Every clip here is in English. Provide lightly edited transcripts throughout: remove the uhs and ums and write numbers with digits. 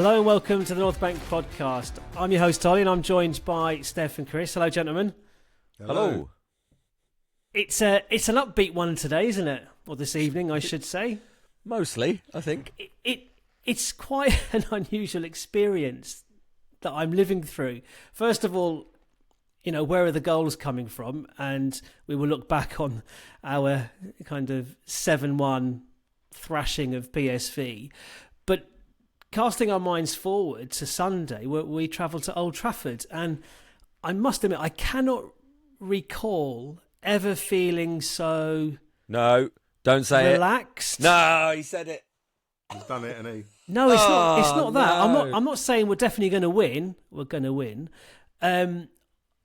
Hello and welcome to the North Bank podcast. I'm your host, Ollie, and I'm joined by Steph and Chris. Hello, gentlemen. Hello. It's an upbeat one today, isn't it? Or this evening, I should say. Mostly, I think. It's quite an unusual experience that I'm living through. First of all, where are the goals coming from? And we will look back on our kind of 7-1 thrashing of PSV. But casting our minds forward to Sunday, where we travel to Old Trafford, and I must admit, I cannot recall ever feeling so... No, don't say relaxed. It. No, he said it. He's done it, hasn't he? No, it's not. It's not that. No. I'm not saying we're definitely going to win. We're going to win.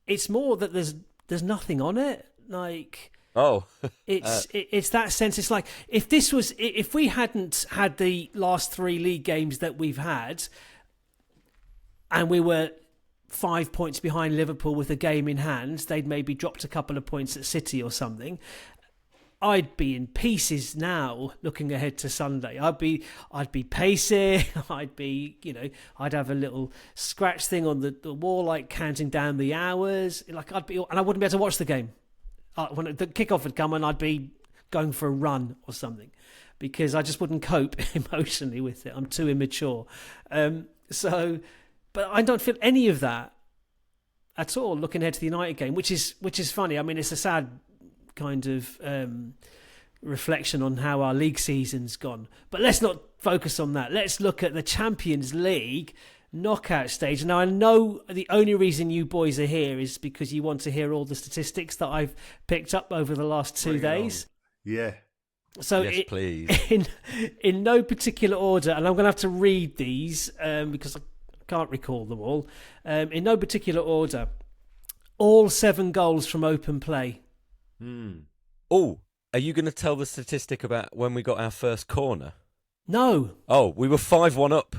It's more that there's nothing on it. Like, it's that sense. It's like if we hadn't had the last 3 league games that we've had, and we were 5 points behind Liverpool with a game in hand, they'd maybe dropped a couple of points at City or something. I'd be in pieces now looking ahead to Sunday. I'd be pacing. I'd have a little scratch thing on the wall, like counting down the hours. And I wouldn't be able to watch the game. When the kickoff would come, and I'd be going for a run or something, because I just wouldn't cope emotionally with it. I'm too immature. But I don't feel any of that at all looking ahead to the United game, which is funny. I mean, it's a sad kind of reflection on how our league season's gone. But let's not focus on that. Let's look at the Champions League knockout stage. Now, I know the only reason you boys are here is because you want to hear all the statistics that I've picked up over the last 2 days. Yeah. So yes, please. In no particular order, and I'm going to have to read these because I can't recall them all. In no particular order, all 7 goals from open play. Oh, are you going to tell the statistic about when we got our first corner? No. Oh, we were 5-1 up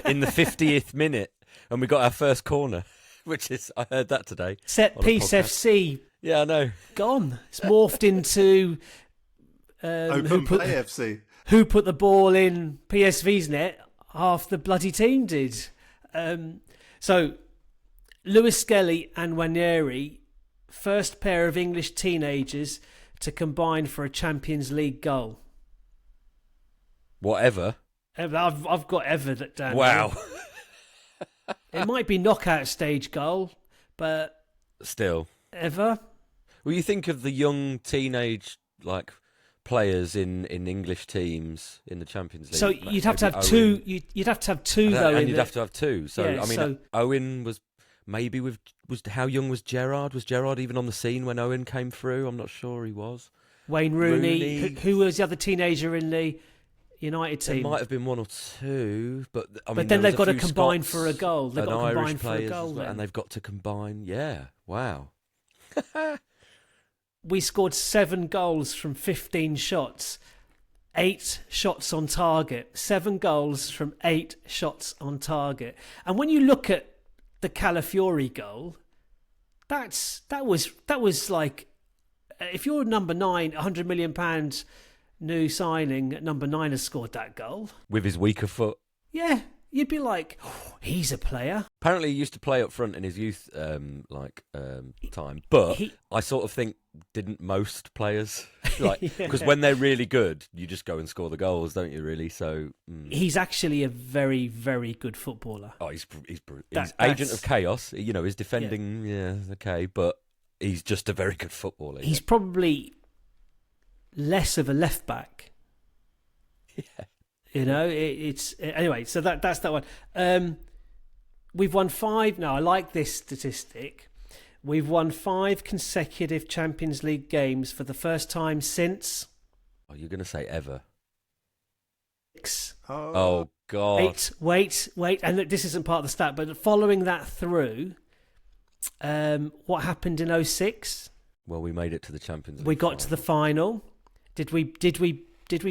in the 50th minute, and we got our first corner, which is, I heard that today. Set piece FC. Yeah, I know. Gone. It's morphed into Open Play FC. Who put the ball in PSV's net? Half the bloody team did. So, Lewis Skelly and Waneri, first pair of English teenagers to combine for a Champions League goal. Whatever. I've got ever down. Wow. It might be knockout stage goal, but still. Ever. Well, you think of the young teenage players in English teams in the Champions League. So you'd have to have two. You'd have to have two though. And you'd have to have 2. So yeah, I mean, Owen was maybe was how young was Gerrard? Was Gerrard even on the scene when Owen came through? I'm not sure he was. Wayne Rooney. Who was the other teenager in the United team? There might have been 1 or 2, but I mean, but then they've got to combine Scots for a goal. They've got to combine for a goal, and they've got to combine. Yeah, wow. We scored 7 goals from 15 shots, 8 shots on target. 7 goals from 8 shots on target. And when you look at the Calafiori goal, that was like, if you're number 9, £100 million new signing, number 9 has scored that goal with his weaker foot. Yeah, you'd be like, oh, he's a player. Apparently, he used to play up front in his youth time, but I sort of think didn't most players because when they're really good, you just go and score the goals, don't you? Really, so he's actually a very, very good footballer. Oh, he's agent of chaos. He's defending, okay, but he's just a very good footballer. He's probably less of a left back. Yeah. It's anyway. So that's that one. We've won 5. Now I like this statistic. We've won 5 consecutive Champions League games for the first time since. Oh, you're going to say ever? 6. Oh God! Wait, and look, this isn't part of the stat, but following that through, what happened in 2006? Well, we made it to the Champions League. We got to the final. Did we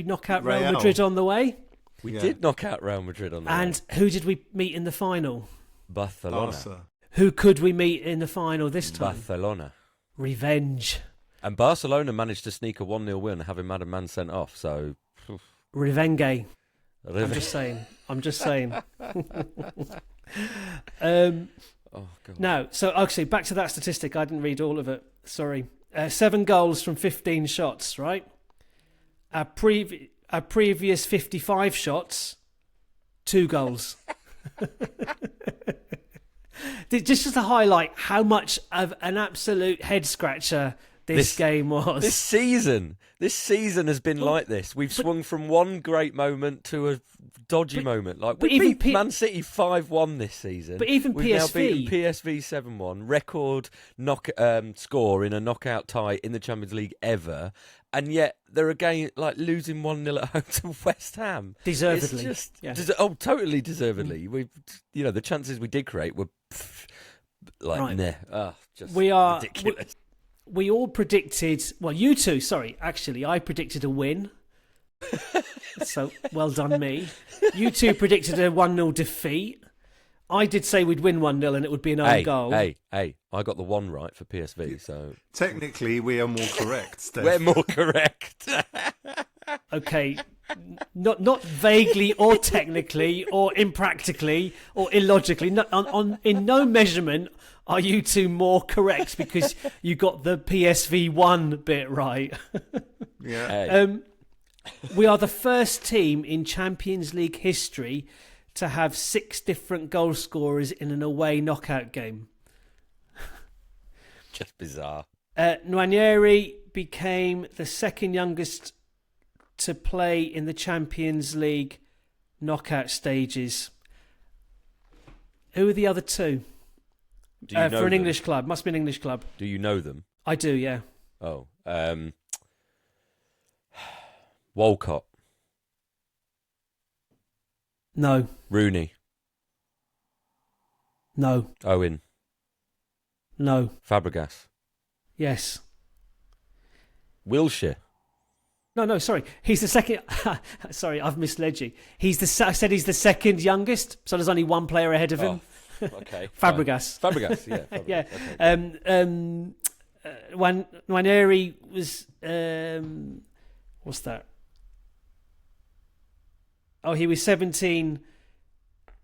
knock out Real Real Madrid on the way? We did knock out Real Madrid on the way. And who did we meet in the final? Barcelona. Barca. Who could we meet in the final this time? Barcelona. Revenge. And Barcelona managed to sneak a 1-0 win, having Madam Man sent off. So Revenge. I'm just saying. Oh, God. Now, so actually, back to that statistic. I didn't read all of it. Sorry. 7 goals from 15 shots, right? Our previous 55 shots, 2 goals. Just to highlight how much of an absolute head scratcher this game was. This season has been like this. We've swung from one great moment to a dodgy moment. Like we beat Man City 5-1 this season. But even we've now beaten PSV 7-1, record score in a knockout tie in the Champions League ever, and yet they're again like losing 1-0 at home to West Ham. Deservedly, it's just totally deservedly. We, the chances we did create were just ridiculous. We all predicted, well, you two, sorry, actually, I predicted a win. So, well done me. You two predicted a 1-0 defeat. I did say we'd win 1-0 and it would be an own goal. Hey, I got the 1 right for PSV, so... Technically, we are more correct, Steph. We're more correct. Okay, not vaguely or technically or impractically or illogically. In no measurement are you two more correct because you got the PSV 1 bit right. Yeah. Hey. We are the first team in Champions League history to have 6 different goal scorers in an away knockout game. Just bizarre. Nwaneri became the second youngest to play in the Champions League knockout stages. Who are the other 2? Do you know for an them? English club. Must be an English club. Do you know them? I do, yeah. Oh. Walcott. No. Rooney. No. Owen. No. Fabregas. Yes. Wilshere. No, sorry. He's the second... sorry, I've misled you. I said he's the second youngest, so there's only one player ahead of him. Okay. Fabregas. Fabregas, yeah. Fabregas. Yeah. Okay. Nwaneri was... what's that? Oh, he was 17,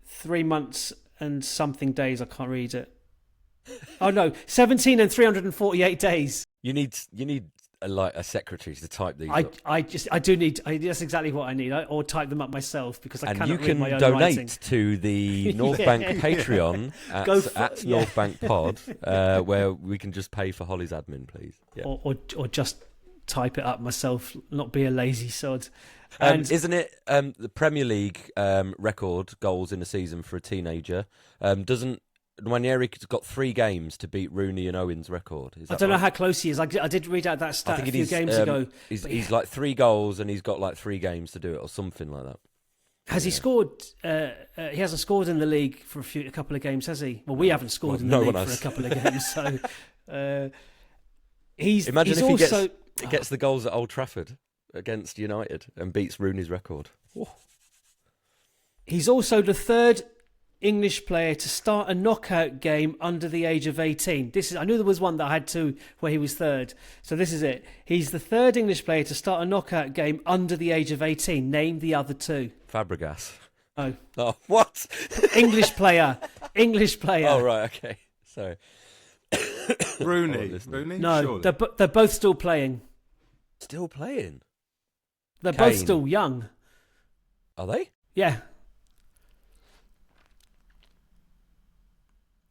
3 months and something days. I can't read it. Oh, no. 17 and 348 days. You need a secretary to type these up. I do need. That's exactly what I need. Or type them up myself because I cannot read my own donate writing. To the North Bank Patreon at North Bank Pod, where we can just pay for Holly's admin, please. Yeah. Or just type it up myself. Not be a lazy sod. Isn't it the Premier League record goals in a season for a teenager? Doesn't Nwaneri's got 3 games to beat Rooney and Owen's record? I don't know how close he is. I did read out that stat a few games ago. He's like 3 goals and he's got like 3 games to do it or something like that. Has he scored? He hasn't scored in the league for a couple of games, has he? Well, we haven't scored in the league for a couple of games. So Imagine if also, he gets the goals at Old Trafford against United and beats Rooney's record. Oh. He's also the 3rd English player to start a knockout game under the age of 18. I knew there was one that I had 2 where he was 3rd. So this is it. He's the 3rd English player to start a knockout game under the age of 18. Name the other 2. Fabregas. Oh, what? English player. Oh, right, okay. Sorry. Rooney. No, they're both still playing. Still playing? They're both still young. Are they? Yeah.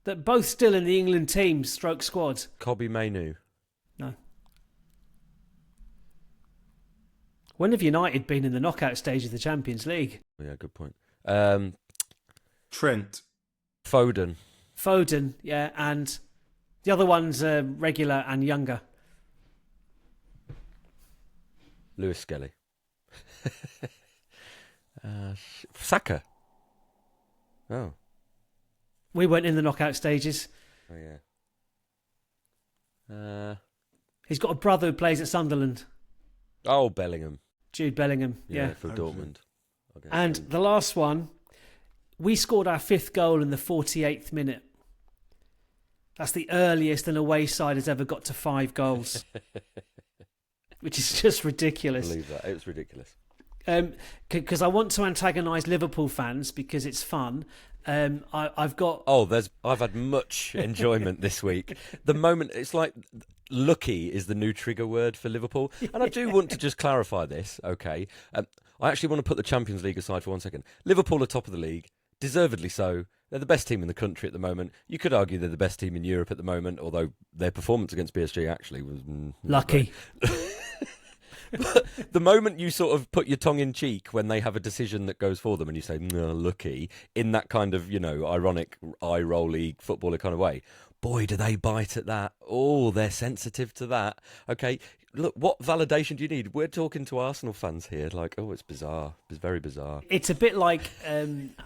They're both still in the England team stroke squad. Kobbie Mainoo. No. When have United been in the knockout stage of the Champions League? Yeah, good point. Trent. Foden, yeah, and the other one's regular and younger. Lewis Skelly. Saka. Oh. We weren't in the knockout stages. Oh, yeah. He's got a brother who plays at Sunderland. Oh, Bellingham. Jude Bellingham, yeah. For Dortmund. Okay. And the last one, we scored our 5th goal in the 48th minute. That's the earliest an away side has ever got to 5 goals. Which is just ridiculous. I believe that. It was ridiculous. because I want to antagonise Liverpool fans because it's fun. I've got. I've had much enjoyment this week. The moment it's like lucky is the new trigger word for Liverpool, and I do want to just clarify this. Okay, I actually want to put the Champions League aside for 1 second. Liverpool are top of the league, deservedly so. They're the best team in the country at the moment. You could argue they're the best team in Europe at the moment, although their performance against PSG actually was lucky. But the moment you sort of put your tongue in cheek when they have a decision that goes for them and you say, no, lucky, in that kind of, ironic, eye-rolly footballer kind of way, boy, do they bite at that. Oh, they're sensitive to that. Okay, look, what validation do you need? We're talking to Arsenal fans here. Like, oh, it's bizarre. It's very bizarre. It's a bit like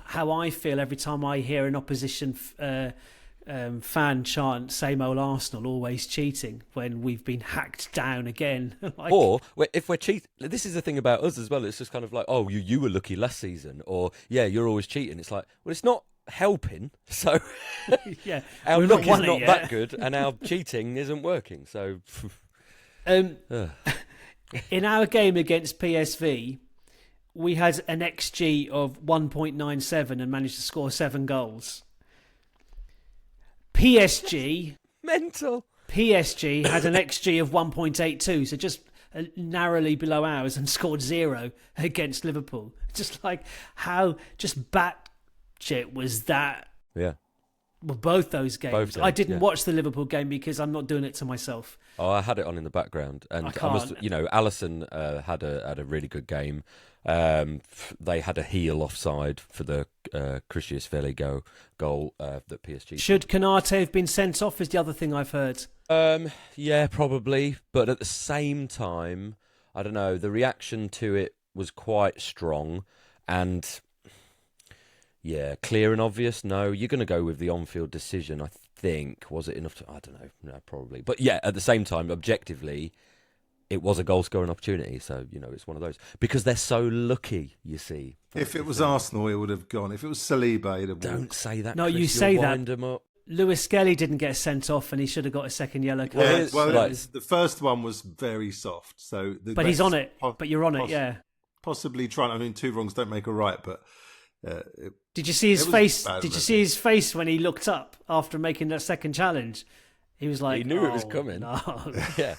how I feel every time I hear an opposition fan chant "Same old Arsenal, always cheating" when we've been hacked down again. Or if we're cheating, this is the thing about us as well. It's just kind of like, oh, you were lucky last season, or yeah, you're always cheating. It's like, well, it's not helping. So yeah, our luck is not that good, and our cheating isn't working. So in our game against PSV, we had an XG of 1.97 and managed to score 7 goals. PSG had an XG of 1.82, so just narrowly below ours, and scored 0 against Liverpool. Just like how just batshit was that? Yeah. Well, both those games. I didn't watch the Liverpool game because I'm not doing it to myself. Oh, I had it on in the background, and Alisson had a really good game. They had a heel offside for the Kvaratskhelia goal that PSG. Should Konate have been sent off? Is the other thing I've heard. Yeah, probably. But at the same time, I don't know. The reaction to it was quite strong, and yeah, clear and obvious. No, you're going to go with the on-field decision. I think was it enough to? I don't know. No, probably. But yeah, at the same time, objectively, it was a goal-scoring opportunity, so, it's one of those. Because they're so lucky, you see. If it was Arsenal, it would have gone. If it was Saliba, it'd have Don't walked. say that, No, Chris. you say that. Wind 'em up. Lewis Skelly didn't get sent off, and he should have got a second yellow card. The first one was very soft. So, but he's on it. But you're on it, yeah. Possibly trying. I mean, 2 wrongs don't make a right, but... Did you see his face? Did you see his face when he looked up after making that second challenge? He was like, he knew it was coming. No. Yeah.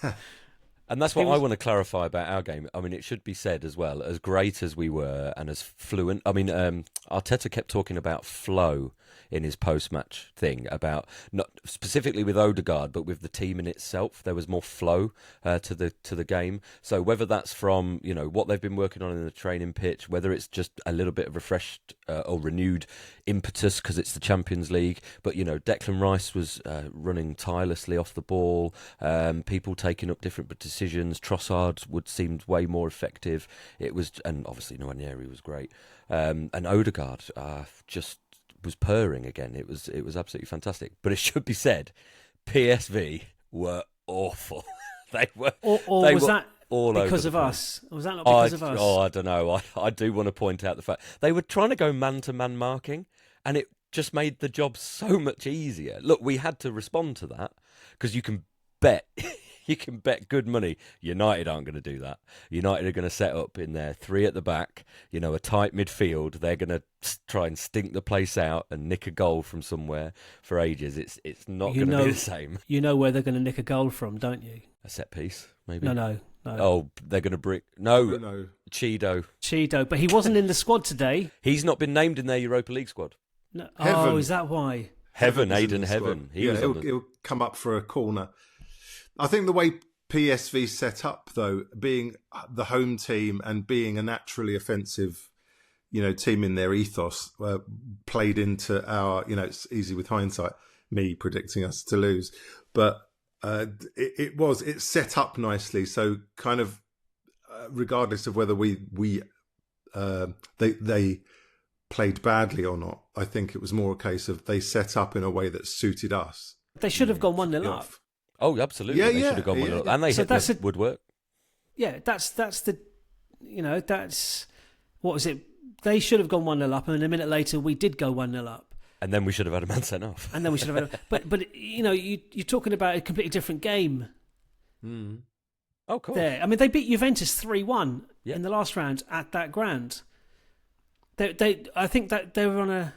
And that's what I want to clarify about our game. I mean, it should be said as well, as great as we were and as fluent. I mean, Arteta kept talking about flow in his post-match thing, about not specifically with Odegaard, but with the team in itself. There was more flow to the game. So whether that's from what they've been working on in the training pitch, whether it's just a little bit of refreshed or renewed impetus because it's the Champions League, but Declan Rice was running tirelessly off the ball. People taking up different decisions. Trossard seemed way more effective. And obviously Nwaneri was great. And Odegaard just was purring again. It was absolutely fantastic. But it should be said, PSV were awful. They were. Or was that because of us? Or was that not because of us? Oh, I don't know. I do want to point out the fact they were trying to go man-to-man marking, and it just made the job so much easier. Look, we had to respond to that because you can bet. You can bet good money United aren't going to do that. United are going to set up in there 3 at the back, a tight midfield. They're going to try and stink the place out and nick a goal from somewhere for ages. It's not going to be the same. You know where they're going to nick a goal from, don't you? A set piece, maybe? No. Oh, they're going to brick... No. Cheeto. But he wasn't in the squad today. He's not been named in their Europa League squad. No. Oh, is that why? Heaven. He'll come up for a corner. I think the way PSV set up, though, being the home team and being a naturally offensive, team in their ethos, played into our, it's easy with hindsight, me predicting us to lose, but it set up nicely. So kind of, regardless of whether they played badly or not, I think it was more a case of they set up in a way that suited us. They should have gone 1-0 up. Oh, absolutely. They should have gone 1-0. And they hit the woodwork. Yeah, that's the, that's, what was it? They should have gone 1-0 up, and a minute later we did go 1-0 up. And then we should have had a man sent off. But you're talking about a completely different game. Oh, cool. There, I mean, they beat Juventus 3-1 in the last round at that ground. I think that they were on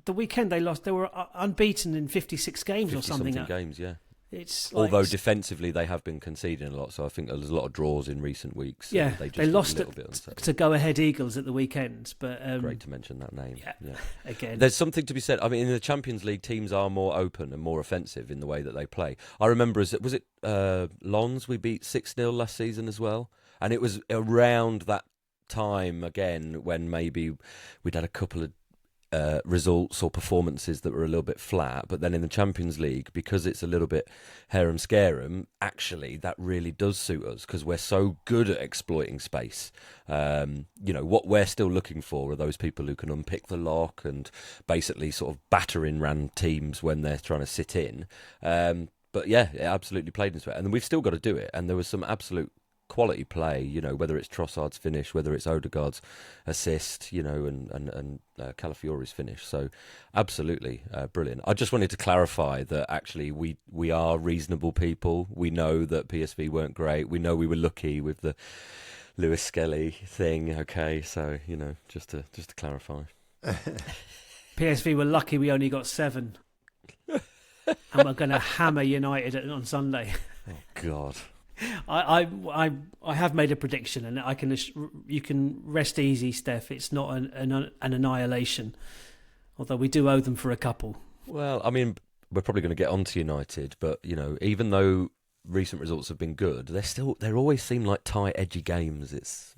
the weekend. They lost. They were unbeaten in 56 games or something. Games, yeah. It's although defensively they have been conceding a lot, so I think there's a lot of draws in recent weeks. Yeah, they lost a little bit to Go Ahead Eagles at the weekend. But great to mention that name. Yeah. Again, there's something to be said. I mean, in the Champions League, teams are more open and more offensive in the way that they play. I remember, was it Lens we beat 6-0 last season as well, and it was around that time again when maybe we'd had a couple of results or performances that were a little bit flat, but then in the Champions League, because it's a little bit harem-scarum, actually that really does suit us because we're so good at exploiting space. What we're still looking for are those people who can unpick the lock and basically sort of batter in ran teams when they're trying to sit in. But yeah, it absolutely played into it, and we've still got to do it. And there was some absolute quality play, whether it's Trossard's finish, whether it's Odegaard's assist, and Calafiori's finish. So absolutely brilliant. I just wanted to clarify that actually we are reasonable people. We know that PSV weren't great. We know we were lucky with the Lewis Skelly thing. Okay, so just to clarify. PSV were lucky we only got 7, and we're going to hammer United on Sunday. Oh God. I have made a prediction, and you can rest easy, Steph. It's not an annihilation, although we do owe them for a couple. Well, I mean, we're probably going to get on to United, but even though recent results have been good, they always seem like tight, edgy games. It's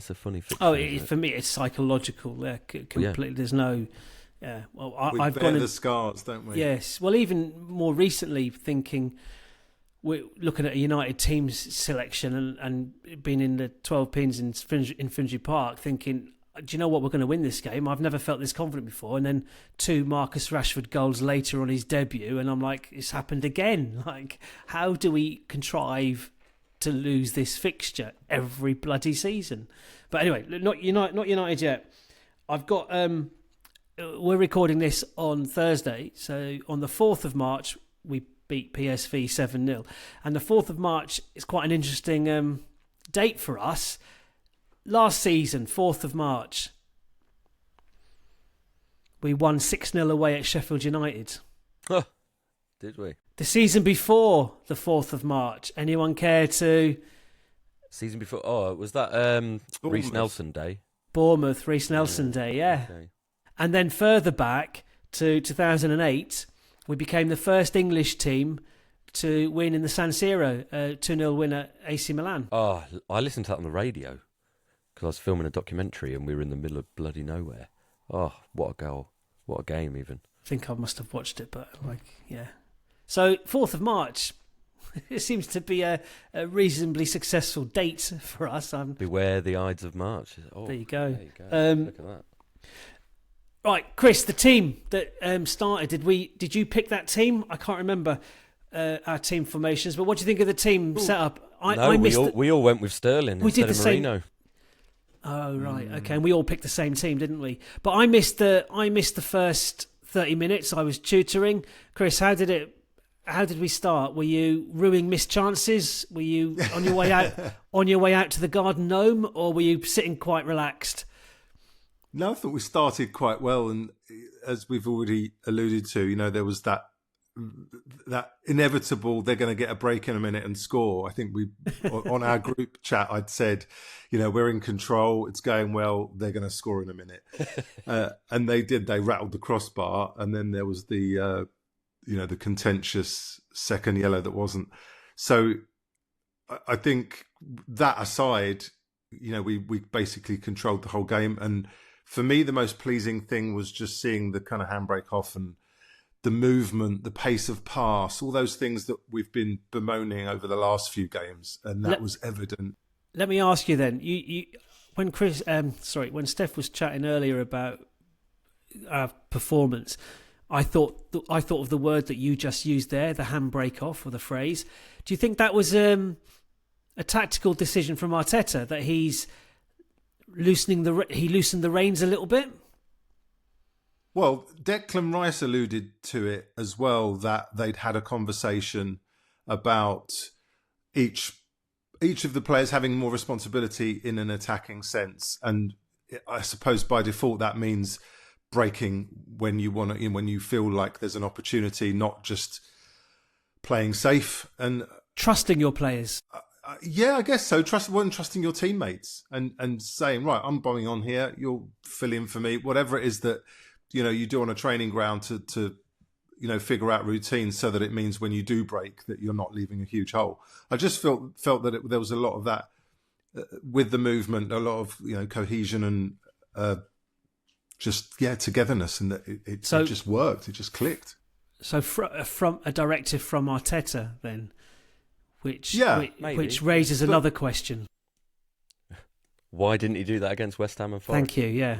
a funny fixture. For me, it's psychological. Completely. Yeah. There's no. Yeah. Well, I've bear the scars, don't we? Yes. Well, even more recently, thinking. We're looking at a United team's selection and being in the 12 pins in Finsbury Park, thinking, do you know what, we're going to win this game? I've never felt this confident before. And then 2 Marcus Rashford goals later on his debut, and I'm like, it's happened again. Like, how do we contrive to lose this fixture every bloody season? But anyway, not United yet. I've got. We're recording this on Thursday, so on the 4th of March we beat PSV 7-0. And the 4th of March is quite an interesting date for us. Last season, 4th of March, we won 6-0 away at Sheffield United. Oh, did we? The season before the 4th of March, anyone care to... Season before? Oh, was that Reece Nelson Day? Bournemouth, Reece Nelson Day, yeah. Okay. And then further back to 2008... we became the first English team to win in the San Siro, 2-0 win at AC Milan. Oh, I listened to that on the radio because I was filming a documentary and we were in the middle of bloody nowhere. Oh, what a goal. What a game even. I think I must have watched it, but yeah. So 4th of March, it seems to be a reasonably successful date for us. Beware the Ides of March. Oh, there you go. Look at that. Right, Chris, the team that started, did you pick that team? I can't remember our team formations, but what do you think of the team setup? We all went with Sterling instead of Marino. Oh, right, okay, and we all picked the same team, didn't we? But I missed the first 30 minutes. I was tutoring. Chris, how did we start? Were you ruining missed chances? Were you on your way out to the Garden Gnome, or were you sitting quite relaxed? No, I thought we started quite well, and as we've already alluded to, there was that inevitable they're going to get a break in a minute and score. I think on our group chat I'd said, we're in control, it's going well, they're going to score in a minute, and they did. They rattled the crossbar, and then there was the the contentious second yellow that wasn't. So I think that aside, we basically controlled the whole game. And for me, the most pleasing thing was just seeing the kind of handbrake off and the movement, the pace of pass, all those things that we've been bemoaning over the last few games, and that was evident. Let me ask you then, when Steph was chatting earlier about our performance, I thought of the word that you just used there, the handbrake off, or the phrase. Do you think that was a tactical decision from Arteta, that he loosened the reins a little bit? Well, Declan Rice alluded to it as well, that they'd had a conversation about each each of the players having more responsibility in an attacking sense, and I suppose by default that means breaking when you want to, when you feel like there's an opportunity, not just playing safe and trusting your players. Yeah, I guess so. Trusting your teammates and saying, right, I'm bombing on here. You'll fill in for me. Whatever it is that you do on a training ground to figure out routines so that it means when you do break that you're not leaving a huge hole. I just felt that there was a lot of that with the movement, a lot of cohesion and togetherness, and that it just worked. It just clicked. So from a directive from Arteta then. Which raises another question. Why didn't he do that against West Ham and Forest? Thank you. Yeah.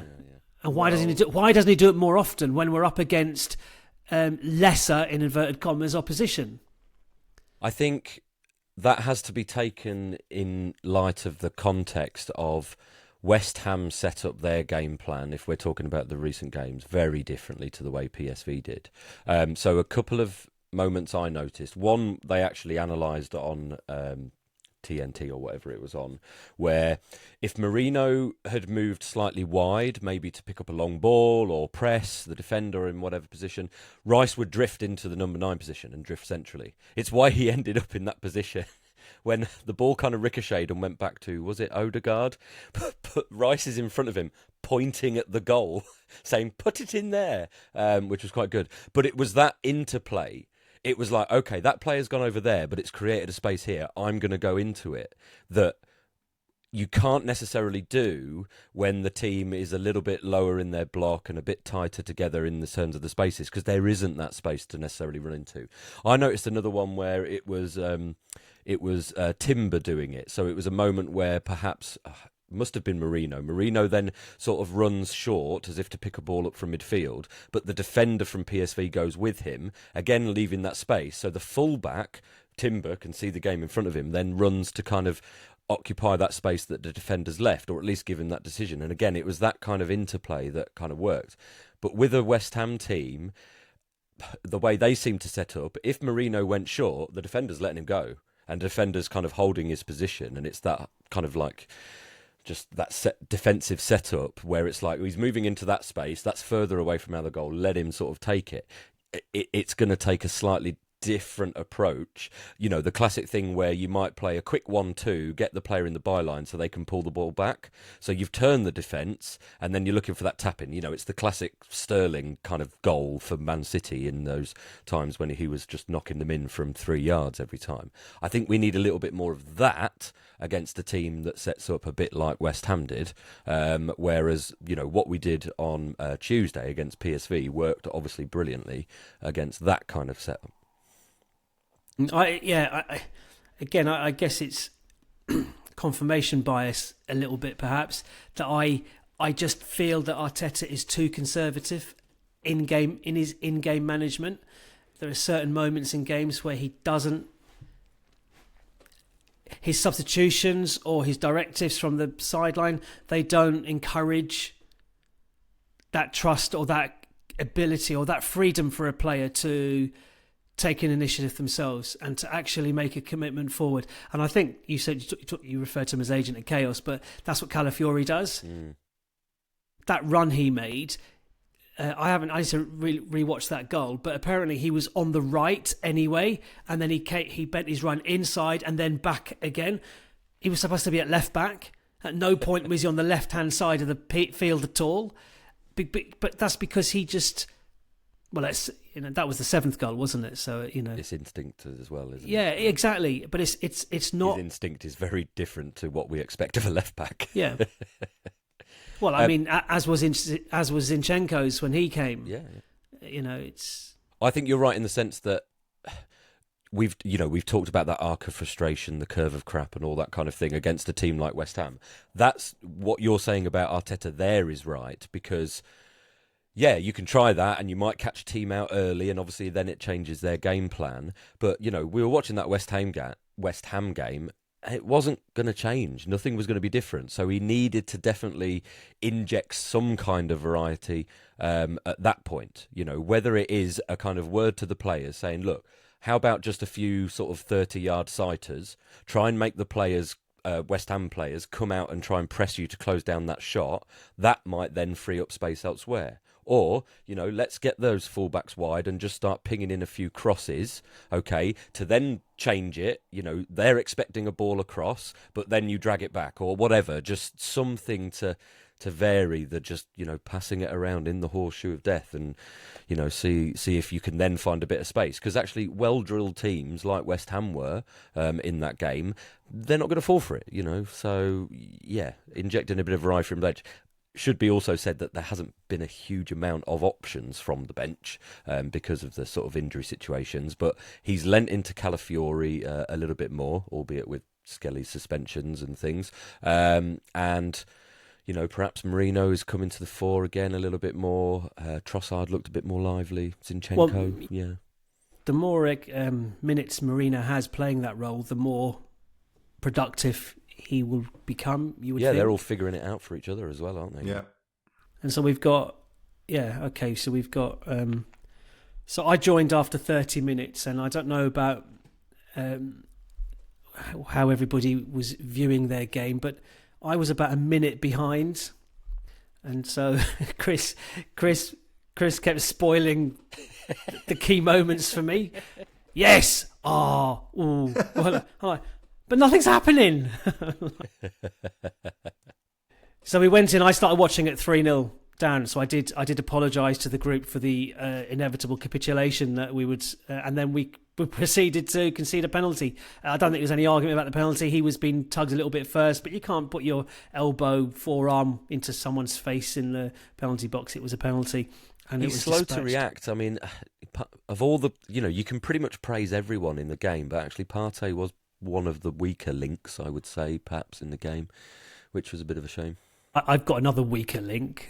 And why doesn't he do it more often when we're up against lesser, in inverted commas, opposition? I think that has to be taken in light of the context of West Ham set up their game plan, if we're talking about the recent games, very differently to the way PSV did. So a couple of moments I noticed. One, they actually analysed on TNT or whatever it was on, where if Merino had moved slightly wide, maybe to pick up a long ball or press the defender in whatever position, Rice would drift into the number 9 position and drift centrally. It's why he ended up in that position. When the ball kind of ricocheted and went back to, was it Odegaard? But Rice is in front of him, pointing at the goal, saying, put it in there, which was quite good. But it was that interplay. It was like, okay, that player's gone over there, but it's created a space here. I'm going to go into it. That you can't necessarily do when the team is a little bit lower in their block and a bit tighter together in the terms of the spaces, because there isn't that space to necessarily run into. I noticed another one where it was Timber doing it. So it was a moment where perhaps must have been Merino. Merino then sort of runs short as if to pick a ball up from midfield, but the defender from PSV goes with him, again leaving that space. So the fullback, Timber, can see the game in front of him, then runs to kind of occupy that space that the defender's left, or at least give him that decision. And again, it was that kind of interplay that kind of worked. But with a West Ham team, the way they seem to set up, if Merino went short, the defender's letting him go, and the defender's kind of holding his position, and it's that kind of like just that defensive setup where it's like he's moving into that space that's further away from our goal, let him sort of take it. It's going to take a slightly different approach. The classic thing where you might play a quick 1-2, get the player in the byline so they can pull the ball back. So you've turned the defence and then you're looking for that tap-in. It's the classic Sterling kind of goal for Man City in those times when he was just knocking them in from 3 yards every time. I think we need a little bit more of that against a team that sets up a bit like West Ham did, whereas what we did on Tuesday against PSV worked obviously brilliantly against that kind of setup. I guess it's confirmation bias a little bit, perhaps, that I just feel that Arteta is too conservative in his in-game management. There are certain moments in games where he doesn't. His substitutions or his directives from the sideline, they don't encourage that trust or that ability or that freedom for a player to take an initiative themselves and to actually make a commitment forward. And I think you said you referred to him as agent of chaos, but that's what Calafiori does. That run he made, I need to rewatch that goal, but apparently he was on the right anyway, and then he bent his run inside and then back again. He was supposed to be at left back. At no point was he on the left-hand side of the field at all. But that's because he just... Well, that was the 7th goal, wasn't it? So it's instinct as well, isn't it? Yeah, exactly. But it's not. His instinct is very different to what we expect of a left back. Yeah. Well, I mean, as was Zinchenko's when he came. Yeah. It's. I think you're right in the sense that we've talked about that arc of frustration, the curve of crap, and all that kind of thing against a team like West Ham. That's what you're saying about Arteta. There is right, because. Yeah, you can try that and you might catch a team out early and obviously then it changes their game plan. But, we were watching that West Ham game. It wasn't going to change. Nothing was going to be different. So he needed to definitely inject some kind of variety at that point. Whether it is a kind of word to the players saying, look, how about just a few sort of 30-yard sighters, try and make the players, West Ham players, come out and try and press you to close down that shot. That might then free up space elsewhere. Or, let's get those fullbacks wide and just start pinging in a few crosses, okay, to then change it. They're expecting a ball across, but then you drag it back or whatever. Just something to vary the just, passing it around in the horseshoe of death and, see if you can then find a bit of space. Because actually well-drilled teams like West Ham were in that game, they're not going to fall for it, So, yeah, injecting a bit of variety from the bench. Should be also said that there hasn't been a huge amount of options from the bench because of the sort of injury situations, but he's lent into Calafiori a little bit more, albeit with Skelly's suspensions and things. And, perhaps Marino's coming to the fore again a little bit more. Trossard looked a bit more lively. Zinchenko, yeah. The more minutes Marino has playing that role, the more productive he will become, you would think. They're all figuring it out for each other as well, aren't they? Yeah. And so we've got, so we've got, so I joined after 30 minutes, and I don't know about how everybody was viewing their game, but I was about a minute behind. And so Chris kept spoiling the key moments for me. Yes! Oh, ooh. Well, I'm like, but nothing's happening. So we went in. I started watching at 3-0 down. So I did apologise to the group for the inevitable capitulation that we would, and then we proceeded to concede a penalty. I don't think there was any argument about the penalty. He was being tugged a little bit first, but you can't put your forearm into someone's face in the penalty box. It was a penalty. And he's slow to react. I mean, of all the, you can pretty much praise everyone in the game, but actually Partey was one of the weaker links, I would say, perhaps, in the game, which was a bit of a shame. I've got another weaker link.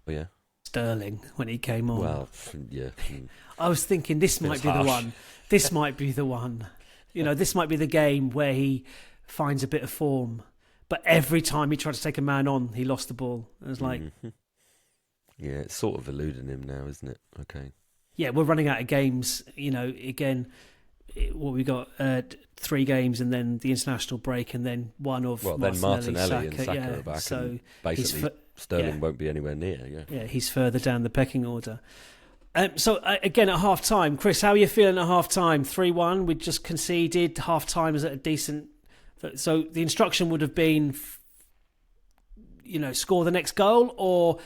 Oh, yeah? Sterling, when he came on. Well, yeah. I was thinking this might be the one. This might be the one. This might be the game where he finds a bit of form. But every time he tried to take a man on, he lost the ball. It was like... Mm-hmm. Yeah, it's sort of eluding him now, isn't it? Okay. Yeah, we're running out of games. Again... we got 3 games and then the international break and then one of then Martinelli and Saka are back. So and basically Sterling won't be anywhere near. Yeah, he's further down the pecking order. So again at half time, Chris, how are you feeling at half time? 3-1, we just conceded. Half time is at a decent. So the instruction would have been, score the next goal or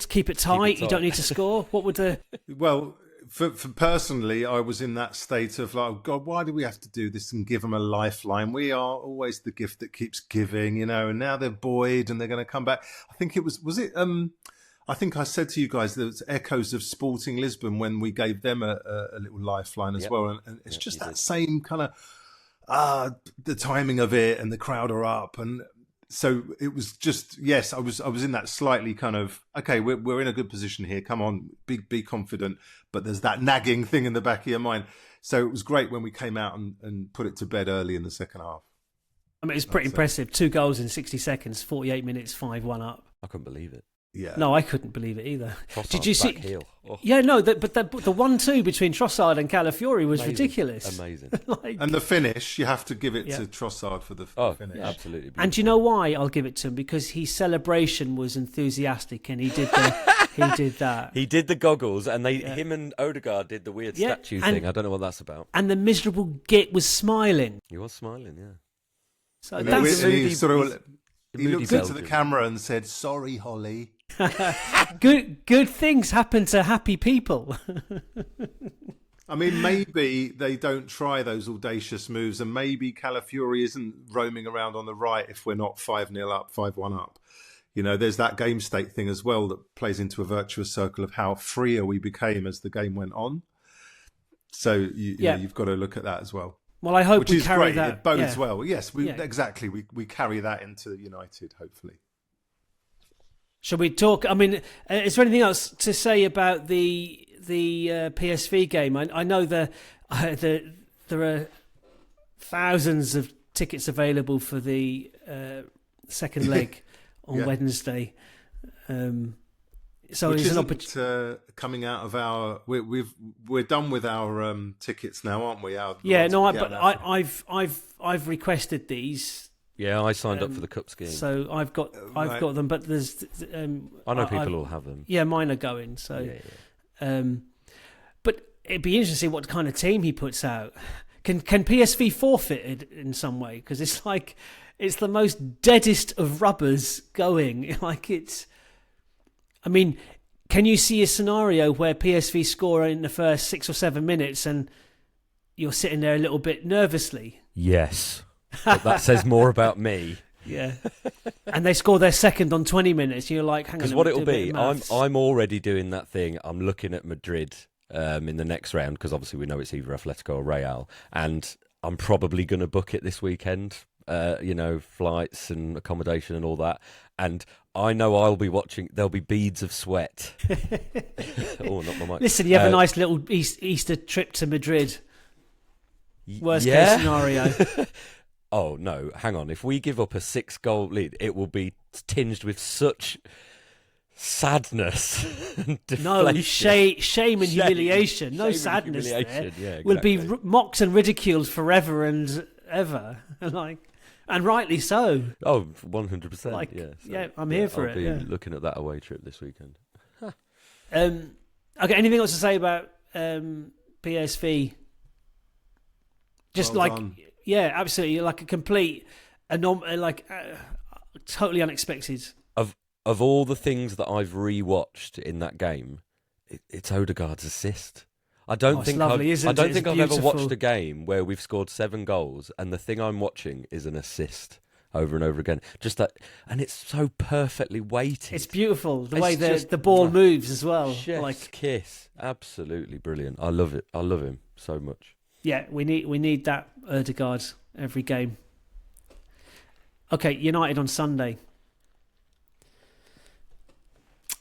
keep it tight. You don't need to score. What would the well? For personally, I was in that state of like, oh God, why do we have to do this and give them a lifeline? We are always the gift that keeps giving, and now they're buoyed and they're going to come back. I think it was it? I think I said to you guys there was echoes of Sporting Lisbon when we gave them a little lifeline as well. And it's just that same kind of, the timing of it and the crowd are up. And so it was just, yes, I was in that slightly kind of, okay, we're in a good position here. Come on, be confident. But there's that nagging thing in the back of your mind. So it was great when we came out and put it to bed early in the second half. I mean, it's pretty impressive. 2 goals in 60 seconds, 48 minutes, 5-1 up. I couldn't believe it. Yeah. No, I couldn't believe it either. Trossard's Did you see? Heel. Oh. Yeah, no, but the 1-2 between Trossard and Calafiori was ridiculous. Amazing. And the finish, you have to give it to Trossard for the finish. Yeah, absolutely. Beautiful. And do you know why I'll give it to him? Because his celebration was enthusiastic, and he did that. He did the goggles, and him and Odegaard did the weird statue thing. I don't know what that's about. And the miserable git was smiling. He was smiling, yeah. So he looked into the camera and said, "Sorry, Holly." Good things happen to happy people. I mean, maybe they don't try those audacious moves, and maybe Calafiori isn't roaming around on the right if we're not 5-0 up, 5-1 up. There's that game state thing as well that plays into a virtuous circle of how freer we became as the game went on. So you've got to look at that as well. Well, I hope we carry great. that. It bodes well. Yes, exactly. We carry that into United, hopefully. Shall we talk? I mean, is there anything else to say about the PSV game? I know there are thousands of tickets available for the second leg on Wednesday. So which it's an isn't coming out of our. We're done with our tickets now, aren't we? I've requested these. Yeah, I signed up for the cup scheme, so I've got them. But there's I know people will have them. Yeah, mine are going. So, but it'd be interesting to see what kind of team he puts out. Can PSV forfeit it in some way? Because it's like it's the most deadest of rubbers going. Like it's. I mean, can you see a scenario where PSV score in the first 6 or 7 minutes and you're sitting there a little bit nervously? Yes. But that says more about me. Yeah. And they score their second on 20 minutes. You're like, hang on. Because what it'll be, I'm already doing that thing. I'm looking at Madrid in the next round, because obviously we know it's either Atletico or Real. And I'm probably going to book it this weekend. Flights and accommodation and all that. And I know I'll be watching. There'll be beads of sweat. Oh, not my mic. Listen, you have a nice little Easter trip to Madrid. Worst case scenario. Oh, no, hang on. If we give up a 6-goal lead, it will be tinged with such sadness and deflation. No, shame and humiliation. No sadness there. Yeah, exactly. Will be mocked and ridiculed forever and ever. And rightly so. Oh, 100%. I'm here for I'll be looking at that away trip this weekend. Okay, anything else to say about PSV? Just done. Absolutely, like a complete, totally unexpected. Of all the things that I've rewatched in that game, it's Odegaard's assist. I don't think I've ever watched a game where we've scored 7 goals and the thing I'm watching is an assist over and over again. Just that, and it's so perfectly weighted. It's beautiful the way the ball moves as well. Chef's kiss, absolutely brilliant. I love it. I love him so much. Yeah, we need that Odegaard every game. Okay, United on Sunday.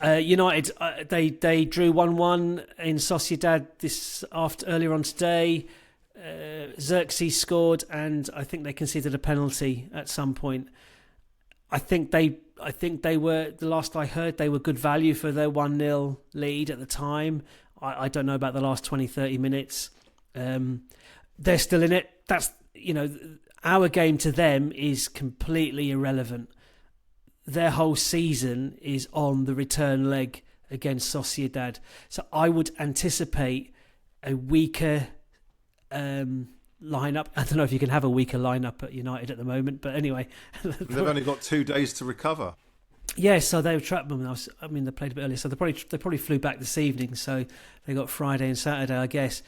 United, they drew 1-1 in Sociedad earlier on today. Xerxes scored, and I think they conceded a penalty at some point. I think they were, the last I heard, they were good value for their 1-0 lead at the time. I don't know about the last 20-30 minutes. They're still in it. That's, our game to them is completely irrelevant. Their whole season is on the return leg against Sociedad. So I would anticipate a weaker lineup. I don't know if you can have a weaker lineup at United at the moment, but anyway. They've only got 2 days to recover. Yeah, so they were trapped. They played a bit earlier, so they probably flew back this evening. So they got Friday and Saturday, I guess.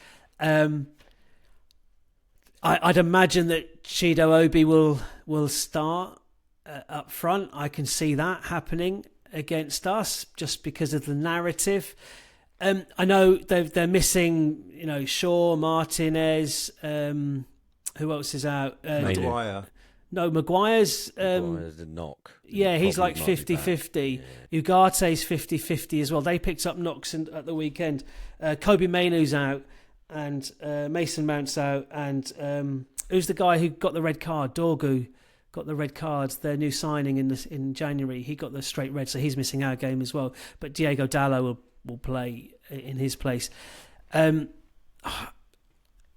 I'd imagine that Chido Obi will start up front. I can see that happening against us just because of the narrative. I know they're missing, Shaw, Martinez. Who else is out? Maguire. No, Maguire's a knock. Yeah, he's like 50-50. Yeah. Ugarte's 50-50 as well. They picked up knocks at the weekend. Kobe Mainoo's out, and Mason Mount's out, and who's the guy who got the red card? Dorgu got the red card. Their new signing in January. He got the straight red, so he's missing our game as well. But Diego Dallo will play in his place.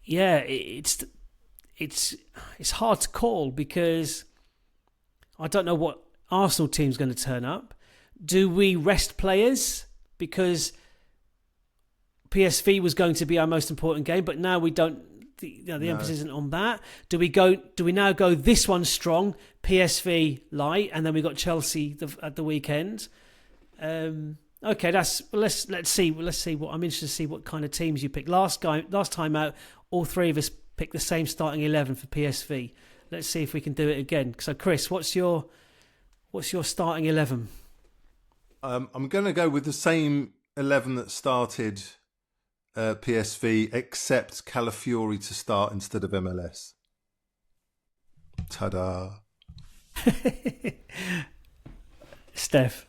It's hard to call because I don't know what Arsenal team's going to turn up. Do we rest players because PSV was going to be our most important game, but now we don't. The emphasis isn't on that. Do we now go this one strong, PSV light, and then we got Chelsea at the weekend? Okay, let's see. What I'm interested to see what kind of teams you pick. Last time out, all three of us picked the same starting 11 for PSV. Let's see if we can do it again. So, Chris, what's your starting 11? I'm going to go with the same 11 that started PSV, except Calafiori to start instead of MLS. Ta-da! Steph.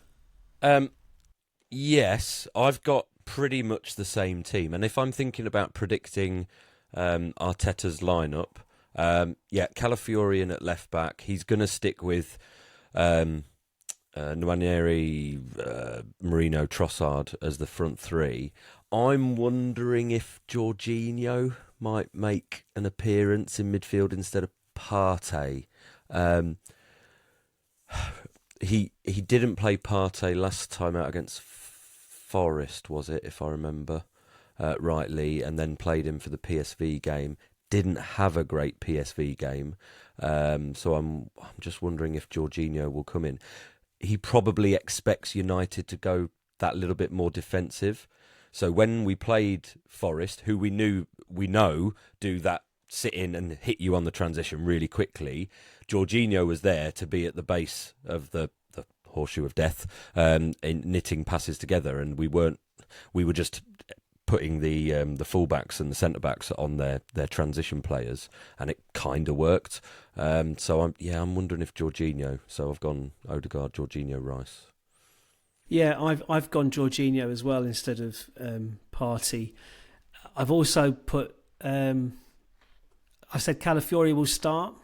Yes, I've got pretty much the same team. And if I'm thinking about predicting Arteta's lineup, Calafiori in at left back. He's going to stick with Nwaneri, Marino, Trossard as the front three. I'm wondering if Jorginho might make an appearance in midfield instead of Partey. He didn't play Partey last time out against Forest, was it, if I remember rightly, and then played him for the PSV game. Didn't have a great PSV game, so I'm just wondering if Jorginho will come in. He probably expects United to go that little bit more defensive. So when we played Forest, who we know do that sit in and hit you on the transition really quickly, Jorginho was there to be at the base of the horseshoe of death, in knitting passes together, and we were just putting the fullbacks and the centre backs on their transition players, and it kind of worked. So I'm wondering if Jorginho. So I've gone Odegaard, Jorginho, Rice. Yeah, I've gone Jorginho as well instead of Partey. I've also put. I said Calafiori will start.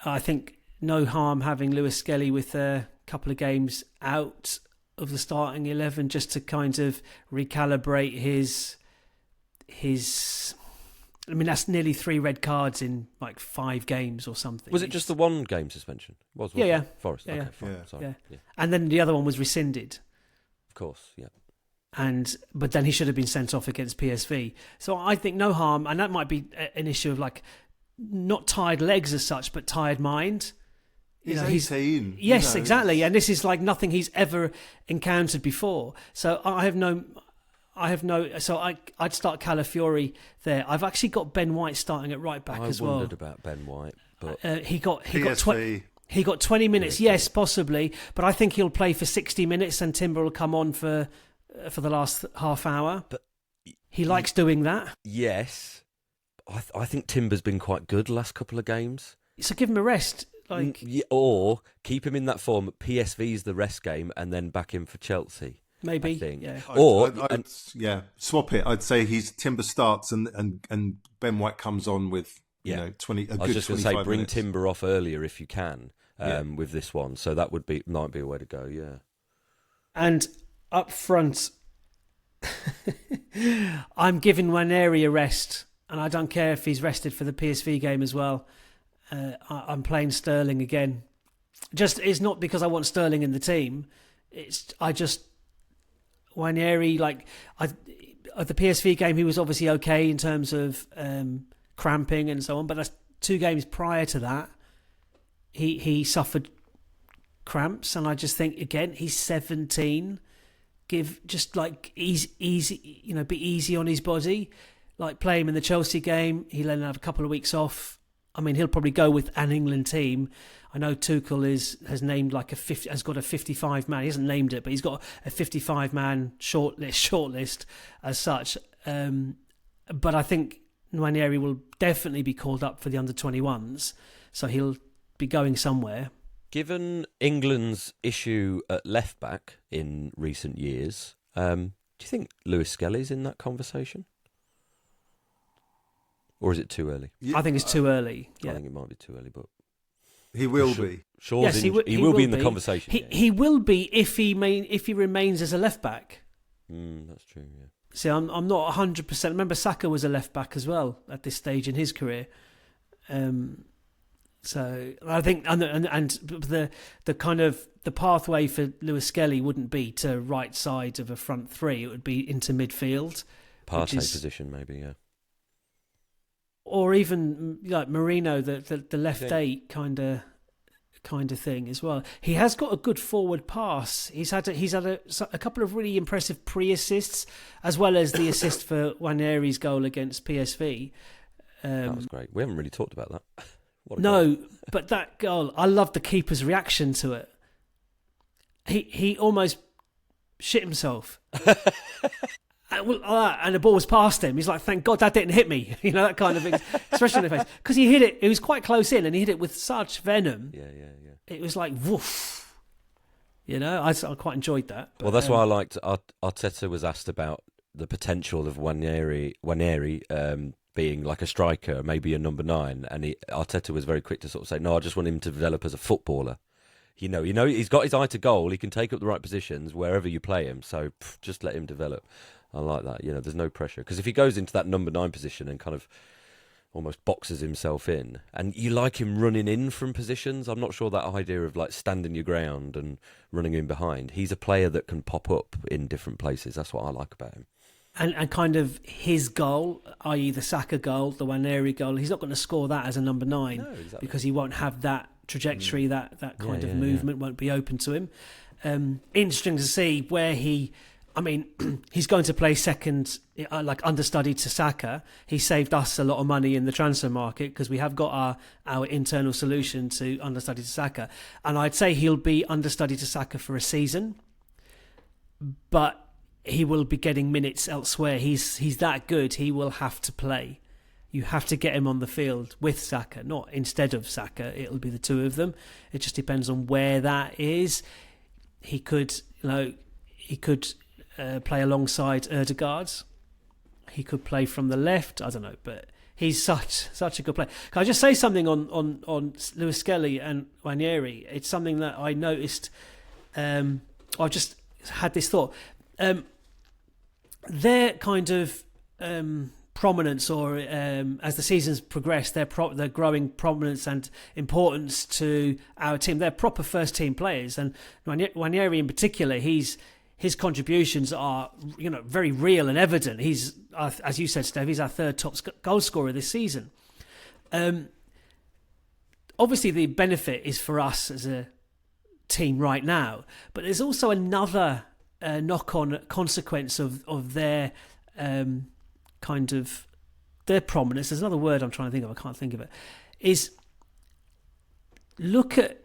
I think no harm having Lewis Skelly with a couple of games out of the starting 11 just to kind of recalibrate his. I mean, that's nearly 3 red cards in like 5 games or something. Was it just the one game suspension? Was yeah. It? Forest. Yeah, okay, yeah. fine. Yeah. Sorry. Yeah. Yeah. And then the other one was rescinded. Of course, yeah. But then he should have been sent off against PSV. So I think no harm, and that might be an issue of like not tired legs as such, but tired mind. He's 18. Yes, exactly, and this is like nothing he's ever encountered before. So So I'd start Calafiori there. I've actually got Ben White starting at right back as well. I wondered about Ben White, but he got PSV. He got 20 minutes. Yes, possibly, but I think he'll play for 60 minutes, and Timber will come on for the last half hour. But he likes doing that. Yes, I think Timber's been quite good the last couple of games. So give him a rest. Or keep him in that form. PSV's the rest game, and then back in for Chelsea. Maybe, I think. Yeah. Swap it. I'd say Timber starts and Ben White comes on with 20. I was just going to say bring minutes. Timber off earlier if you can with this one. So that might be a way to go. Yeah. And up front, I'm giving Nwaneri a rest, and I don't care if he's rested for the PSV game as well. I'm playing Sterling again. It's not because I want Sterling in the team. Nwaneri, at the PSV game, he was obviously okay in terms of cramping and so on, but that's 2 games prior to that. He suffered cramps, and I just think again he's 17. Easy, be easy on his body. Like play him in the Chelsea game. He'll then have a couple of weeks off. I mean, he'll probably go with an England team. I know Tuchel has named has got a 55 man. He hasn't named it, but he's got a 55 man shortlist as such. But I think Nwaneri will definitely be called up for the under 21s, so he'll be going somewhere. Given England's issue at left back in recent years, do you think Lewis Skelly's in that conversation? Or is it too early? Yeah, I think it's too early. Yeah. I think it might be too early, but he will be. Yes, he will be in the conversation. He will be if he remains as a left back. That's true. Yeah. See, I'm not 100%. Remember, Saka was a left back as well at this stage in his career. So I think, and the kind of the pathway for Lewis Skelly wouldn't be to right side of a front 3. It would be into midfield. Partey position, maybe. Yeah. Or even like Marino, the left 8 kind of thing as well. He has got a good forward pass. He's had a couple of really impressive pre-assists, as well as the assist for Nwaneri's goal against PSV. That was great. We haven't really talked about that. No, but that goal, I love the keeper's reaction to it. He almost shit himself. And the ball was past him. He's like, thank God that didn't hit me. That kind of expression on the face. Because he hit it. It was quite close in, and he hit it with such venom. Yeah. It was like, woof. I quite enjoyed that. But, well, that's why I liked Arteta was asked about the potential of Nwaneri being like a striker, maybe a number 9. And Arteta was very quick to sort of say, no, I just want him to develop as a footballer. he's got his eye to goal. He can take up the right positions wherever you play him. So just let him develop. I like that. There's no pressure, because if he goes into that number 9 position and kind of almost boxes himself in, and you like him running in from positions, I'm not sure that idea of like standing your ground and running in behind. He's a player that can pop up in different places. That's what I like about him. And kind of his goal, i.e. the Saka goal, the Nwaneri goal, he's not going to score that as a number 9. No, exactly. Because he won't have that trajectory, that kind of movement won't be open to him. Interesting to see where he's going to play second, like understudy to Saka. He saved us a lot of money in the transfer market because we have got our internal solution to understudy to Saka. And I'd say he'll be understudy to Saka for a season, but he will be getting minutes elsewhere. He's that good. He will have to play. You have to get him on the field with Saka, not instead of Saka. It'll be the two of them. It just depends on where that is. He could play alongside Erdegaard. He could play from the left. I don't know, but he's such a good player. Can I just say something on Lewis Skelly and Nwaneri? It's something that I noticed. I just had this thought. Their kind of prominence, or as the seasons progress, their growing prominence and importance to our team. They're proper first team players, and Nwaneri in particular, his contributions are very real and evident. He's, as you said, Steve, he's our third top goal scorer this season. Obviously, the benefit is for us as a team right now, but there's also another knock-on consequence of their kind of their prominence. There's another word I'm trying to think of. I can't think of it. Is look at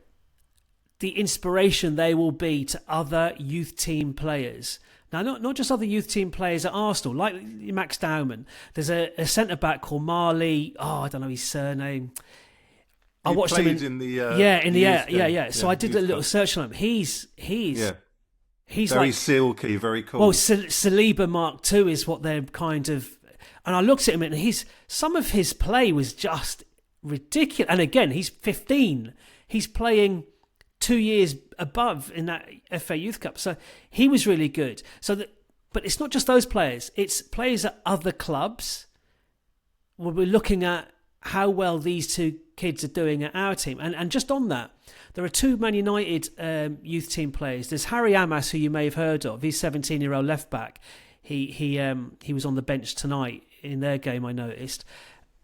the inspiration they will be to other youth team players. Now, not just other youth team players at Arsenal, like Max Dowman. There's a centre-back called Marley. I don't know his surname. I watched him in the yeah. So I did a little search on him. He's very silky, very cool. Well, Saliba Mark II is what they're kind of. And I looked at him, and some of his play was just ridiculous. And again, he's 15. He's playing 2 years above in that FA Youth Cup, so he was really good. But it's not just those players; it's players at other clubs. We're looking at how well these two kids are doing at our team, and just on that, there are two Man United youth team players. There's Harry Amas, who you may have heard of. He's 17-year-old left back. He was on the bench tonight in their game, I noticed.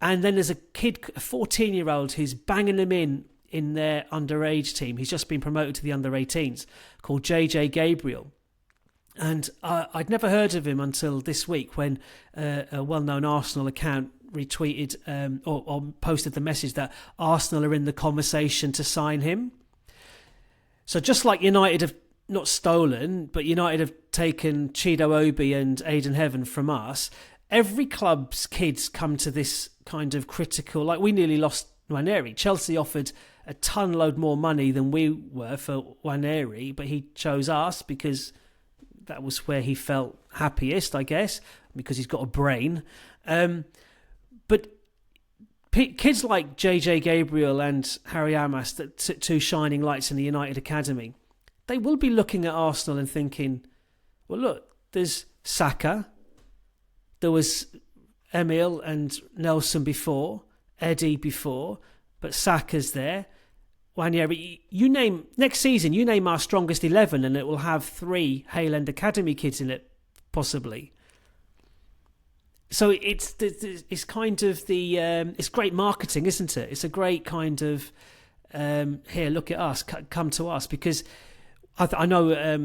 And then there's a kid, a 14-year-old, who's banging them in their underage team. He's just been promoted to the under-18s, called JJ Gabriel. And I'd never heard of him until this week when a well-known Arsenal account retweeted or posted the message that Arsenal are in the conversation to sign him. So just like United have not stolen, but United have taken Chido Obi and Aiden Heaven from us, every club's kids come to this kind of critical, like we nearly lost Nwaneri. Chelsea offered a ton load more money than we were for Nwaneri, but he chose us because that was where he felt happiest, I guess, because he's got a brain. But kids like JJ Gabriel and Harry Amas, the two shining lights in the United Academy, they will be looking at Arsenal and thinking, well, look, there's Saka, there was Emil and Nelson before, Eddie before, but Saka's there. Nwaneri, next season, you name our strongest 11 and it will have 3 Hale End Academy kids in it, possibly. So it's kind of it's great marketing, isn't it? It's a great kind of here, look at us, come to us, because I know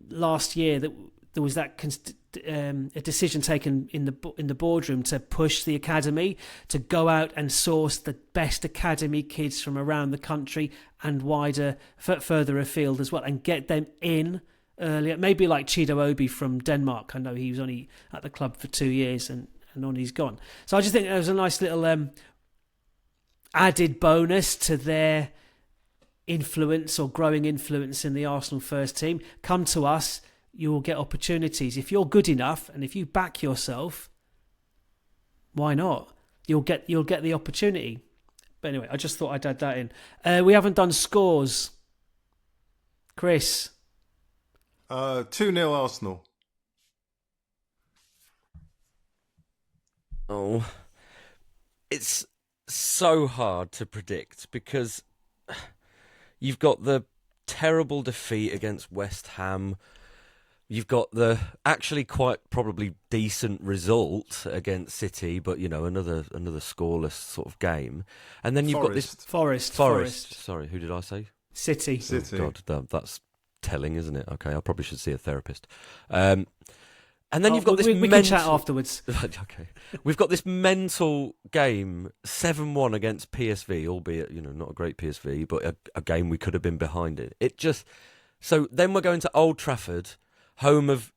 last year that there was that a decision taken in the boardroom to push the academy, to go out and source the best academy kids from around the country and wider, further afield as well, and get them in earlier. Maybe like Chido Obi from Denmark. I know he was only at the club for 2 years and on he's gone. So I just think there was a nice little added bonus to their influence or growing influence in the Arsenal first team. Come to us, you will get opportunities. If you're good enough and if you back yourself, why not? You'll get the opportunity. But anyway, I just thought I'd add that in. We haven't done scores Chris. 2-0 Arsenal. Oh, it's so hard to predict because you've got the terrible defeat against West Ham. You've got the actually quite probably decent result against City, but another scoreless sort of game. And then you've got this Forest. Sorry, who did I say? City. Oh, God, that's telling, isn't it? Okay, I probably should see a therapist. And then you've got this. We can chat afterwards. Okay, we've got this mental game, 7-1 against PSV, albeit not a great PSV, but a game we could have been behind it. So then we're going to Old Trafford, home of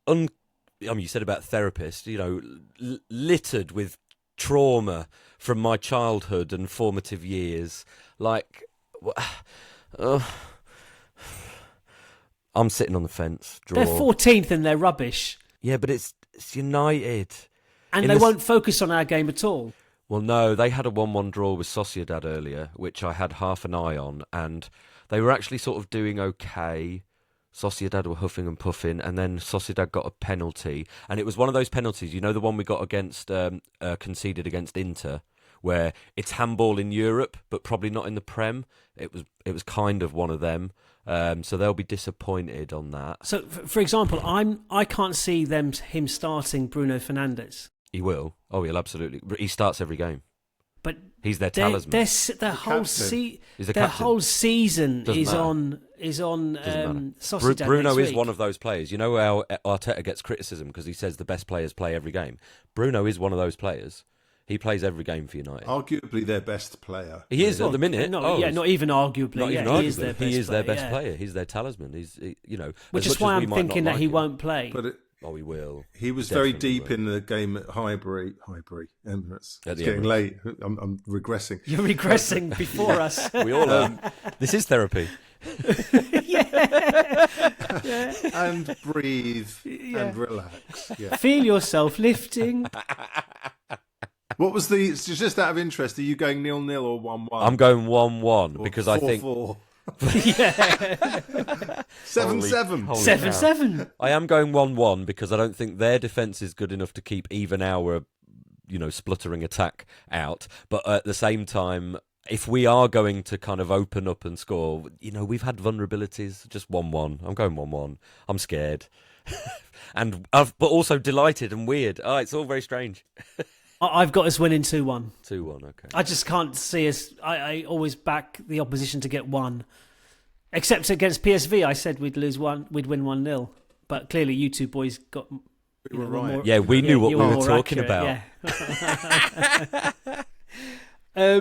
you said about therapists, littered with trauma from my childhood and formative years. I'm sitting on the fence. Draw. They're 14th and they're rubbish. Yeah, but it's United. And they won't focus on our game at all. Well, no, they had a 1-1 draw with Sociedad earlier, which I had half an eye on, and they were actually sort of doing okay. Sociedad were huffing and puffing, and then Sociedad got a penalty, and it was one of those penalties, the one we got against conceded against Inter, where it's handball in Europe, but probably not in the Prem. It was kind of one of them. So they'll be disappointed on that. So, for example, I can't see him starting Bruno Fernandes. He will. Oh, he'll absolutely. He starts every game. But he's their talisman. Their whole season Doesn't is matter. on Sociedad. Bruno next is week. one of those players. You know how Arteta gets criticism because he says the best players play every game. Bruno is one of those players. He plays every game for United. Arguably their best player. He is at the minute. Not even arguably. He is their best player. He's their talisman. Which is why I'm thinking that he won't play. But he will. He was very deep in the game at Highbury, Emirates. It's getting late. I'm regressing. You're regressing before us. We all this is therapy. And breathe and relax. Yeah. Feel yourself lifting. What was just out of interest, are you going 0-0 or 1-1? I'm going 1-1 because 4-4. I think 7-7. 7-7. I am going 1-1 because I don't think their defence is good enough to keep even our, spluttering attack out. But at the same time, if we are going to kind of open up and score, we've had vulnerabilities. Just 1-1. I'm going 1-1. I'm scared. but also delighted and weird. Oh, it's all very strange. I've got us winning 2-1. 2-1, okay. I just can't see us. I always back the opposition to get one. Except against PSV, I said we'd win 1-0. But clearly, you two boys got. We were right. Yeah, we knew what we were talking about. Yeah.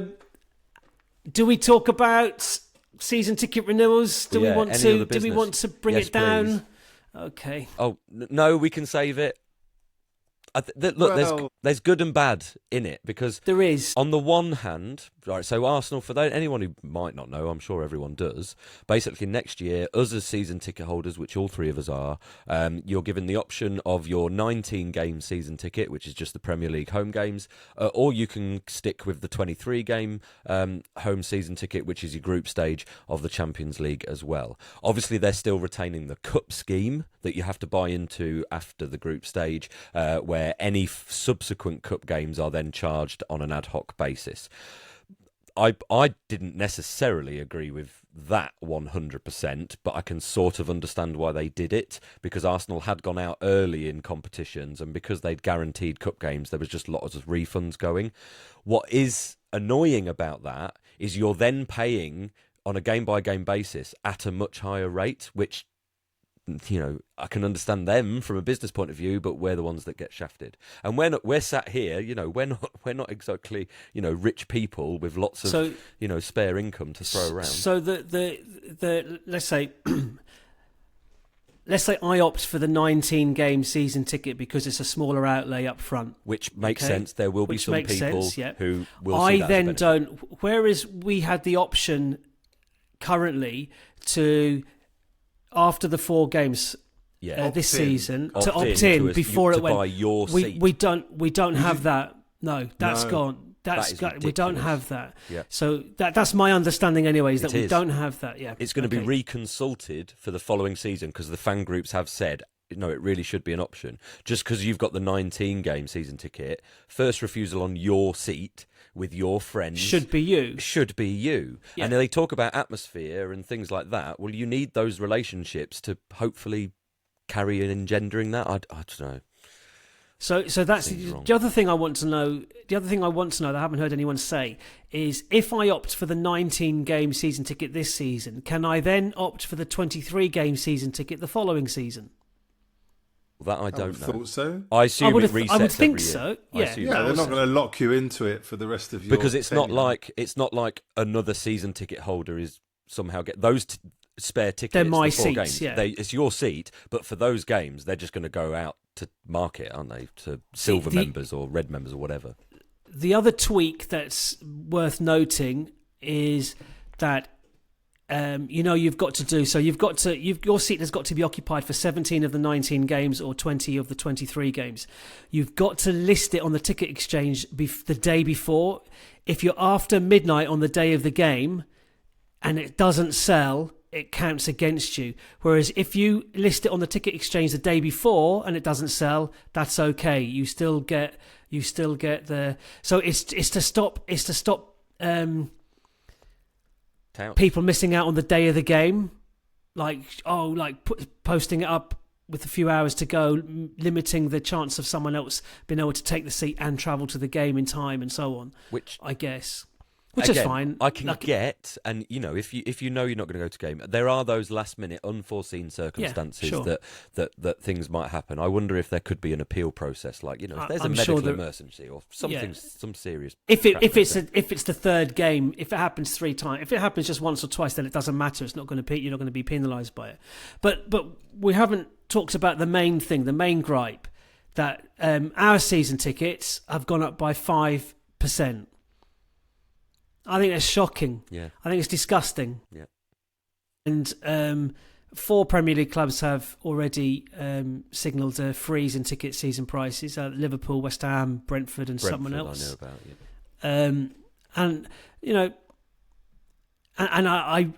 Do we talk about season ticket renewals? Do we want to bring it down? Please. Okay. Oh no, we can save it. There's good and bad in it because there is. On the one hand, right. So Arsenal, for anyone who might not know, I'm sure everyone does. Basically, next year, us as season ticket holders, which all three of us are, you're given the option of your 19-game season ticket, which is just the Premier League home games, or you can stick with the 23-game home season ticket, which is your group stage of the Champions League as well. Obviously, they're still retaining the cup scheme that you have to buy into after the group stage, where any subsequent cup games are then charged on an ad hoc basis. I didn't necessarily agree with that 100%, but I can sort of understand why they did it, because Arsenal had gone out early in competitions, and because they'd guaranteed cup games, there was just lots of refunds going. What is annoying about that is you're then paying on a game-by-game basis at a much higher rate, which, I can understand them from a business point of view, but we're the ones that get shafted. And we're sat here, we're not exactly, rich people with lots of, spare income to throw around. So the let's say I opt for the 19-game season ticket because it's a smaller outlay up front. Which makes sense. There will be some people who will see I that then as a don't. Whereas we had the option currently to, after the 4 games this season, to opt in before it went. Buy your seat. We don't have that. No, that's gone. We don't have that. Yeah. So that's my understanding, anyways. That we don't have that. Yeah, it's going to be reconsulted for the following season because the fan groups have said, no, it really should be an option. Just because you've got the 19-game season ticket, first refusal on your seat with your friends should be you. Yeah. And they talk about atmosphere and things like that. Well, you need those relationships to hopefully carry on engendering that. I don't know. So that's the other thing I want to know. The other thing I want to know that I haven't heard anyone say is, if I opt for the 19-game season ticket this season, can I then opt for the 23-game season ticket the following season? Well, that I don't know. Thought so. I assume it resets I would think every year. so. Yeah, they're not going to lock you into it for the rest of your because it's tenure. not like another season ticket holder is somehow get those spare tickets. They're my the 4 seats. Games, yeah, it's your seat, but for those games, they're just going to go out to market, aren't they? To silver members or red members or whatever. The other tweak that's worth noting is that you've got to do so. Your seat has got to be occupied for 17 of the 19 games or 20 of the 23 games. You've got to list it on the ticket exchange the day before. If you're after midnight on the day of the game and it doesn't sell, it counts against you. Whereas if you list it on the ticket exchange the day before and it doesn't sell, that's okay. You still get the. So it's to stop people missing out on the day of the game, posting it up with a few hours to go, limiting the chance of someone else being able to take the seat and travel to the game in time and so on. Which I guess. Which again, is fine. I can get, and if you know you're not going to go to game, there are those last minute unforeseen circumstances that things might happen. I wonder if there could be an appeal process, like if there's a medical emergency or something, some serious. If it's the third game, if it happens 3 times, if it happens just once or twice, then it doesn't matter. It's not going to you're not going to be penalised by it. But we haven't talked about the main thing, the main gripe, that our season tickets have gone up by 5%. I think that's shocking. Yeah. I think it's disgusting. Yeah. And 4 Premier League clubs have already signalled a freeze in ticket season prices. Liverpool, West Ham, Brentford, and someone else. I know about. Yeah.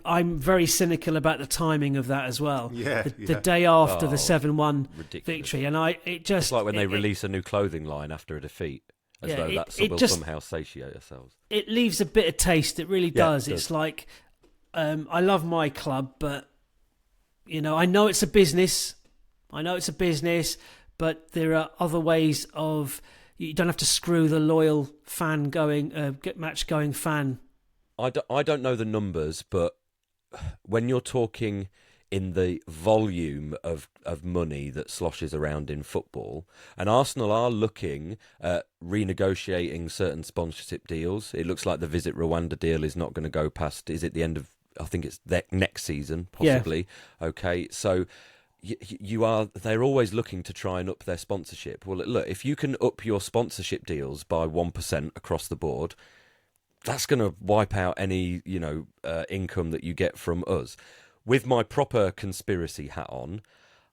I'm very cynical about the timing of that as well. Yeah. The day after the 7-1 victory, and it's like when they release a new clothing line after a defeat. As though that will somehow satiate ourselves. It leaves a bitter taste. It really does. It's like, I love my club, but I know it's a business. But there are other ways of. You don't have to screw the loyal fan match going fan. I don't know the numbers, but when you're talking in the volume of money that sloshes around in football, and Arsenal are looking at renegotiating certain sponsorship deals. It looks like the Visit Rwanda deal is not going to go past, is it the end of, I think it's next season, possibly. Yeah. Okay, so they're always looking to try and up their sponsorship. Well, look, if you can up your sponsorship deals by 1% across the board, that's going to wipe out any, income that you get from us. With my proper conspiracy hat on,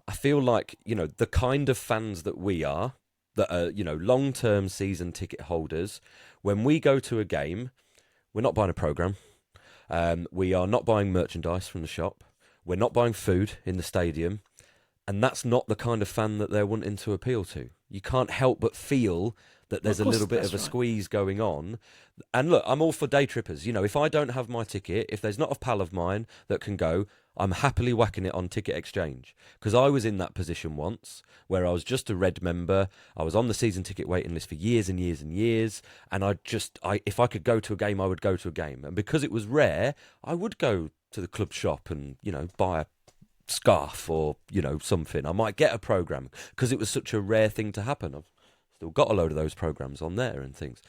I feel like, the kind of fans that we are, that are, long-term season ticket holders, when we go to a game, we're not buying a programme. We are not buying merchandise from the shop. We're not buying food in the stadium. And that's not the kind of fan that they're wanting to appeal to. You can't help but feel that there's a little bit of a squeeze going on. And look, I'm all for day trippers. If I don't have my ticket, if there's not a pal of mine that can go, I'm happily whacking it on Ticket Exchange. Because I was in that position once where I was just a red member. I was on the season ticket waiting list for years and years and years. And if I could go to a game, I would go to a game. And because it was rare, I would go to the club shop and, buy a scarf or, something. I might get a programme because it was such a rare thing to happen. I've still got a load of those programmes on there and things.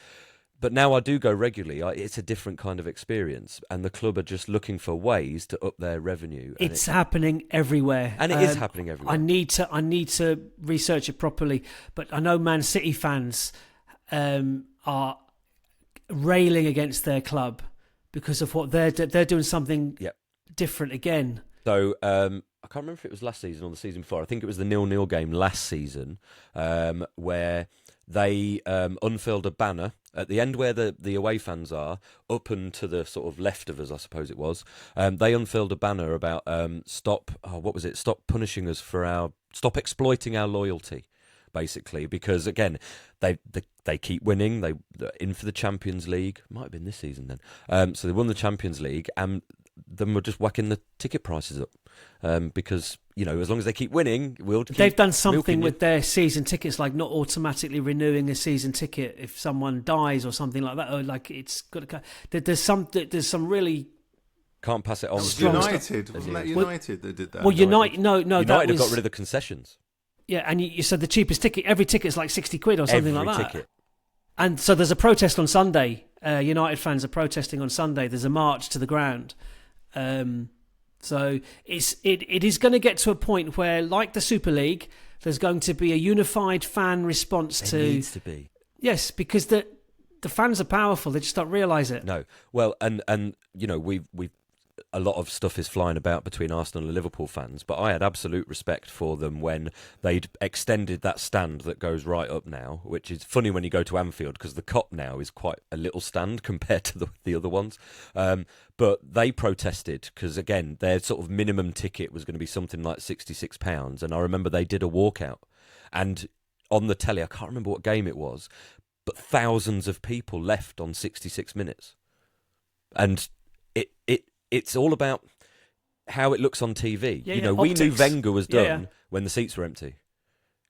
But now I do go regularly. It's a different kind of experience, and the club are just looking for ways to up their revenue. It's happening everywhere, and it is happening everywhere. I need to research it properly, but I know Man City fans are railing against their club because of what they're doing something different again. So I can't remember if it was last season or the season before. I think it was the 0-0 game last season where they unfurled a banner at the end where the away fans are, up and to the sort of left of us, I suppose it was. They unfurled a banner about stop punishing us for stop exploiting our loyalty, basically, because again they keep winning. They're in for the Champions League. Might have been this season then. So they won the Champions League, and then we're just whacking the ticket prices up because as long as they keep winning, they've done something with their season tickets, like not automatically renewing a season ticket if someone dies or something like that, or like it's got to. There's some really. Can't pass it on. United, wasn't that United that did that? Well, United have got rid of the concessions. Yeah, and you said the cheapest ticket, every ticket's like 60 quid or something like that. Every ticket. And so there's a protest on Sunday. United fans are protesting on Sunday. There's a march to the ground. So it is going to get to a point where, like the Super League, there's going to be a unified fan response to. It needs to be. Yes, because the fans are powerful. They just don't realise it. No. Well, and we've a lot of stuff is flying about between Arsenal and Liverpool fans, but I had absolute respect for them when they'd extended that stand that goes right up now, which is funny when you go to Anfield because the Kop now is quite a little stand compared to the other ones. But they protested because, again, their sort of minimum ticket was going to be something like £66. And I remember they did a walkout. And on the telly, I can't remember what game it was, but thousands of people left on 66 minutes. And it's all about how it looks on TV. We knew Wenger was done when the seats were empty.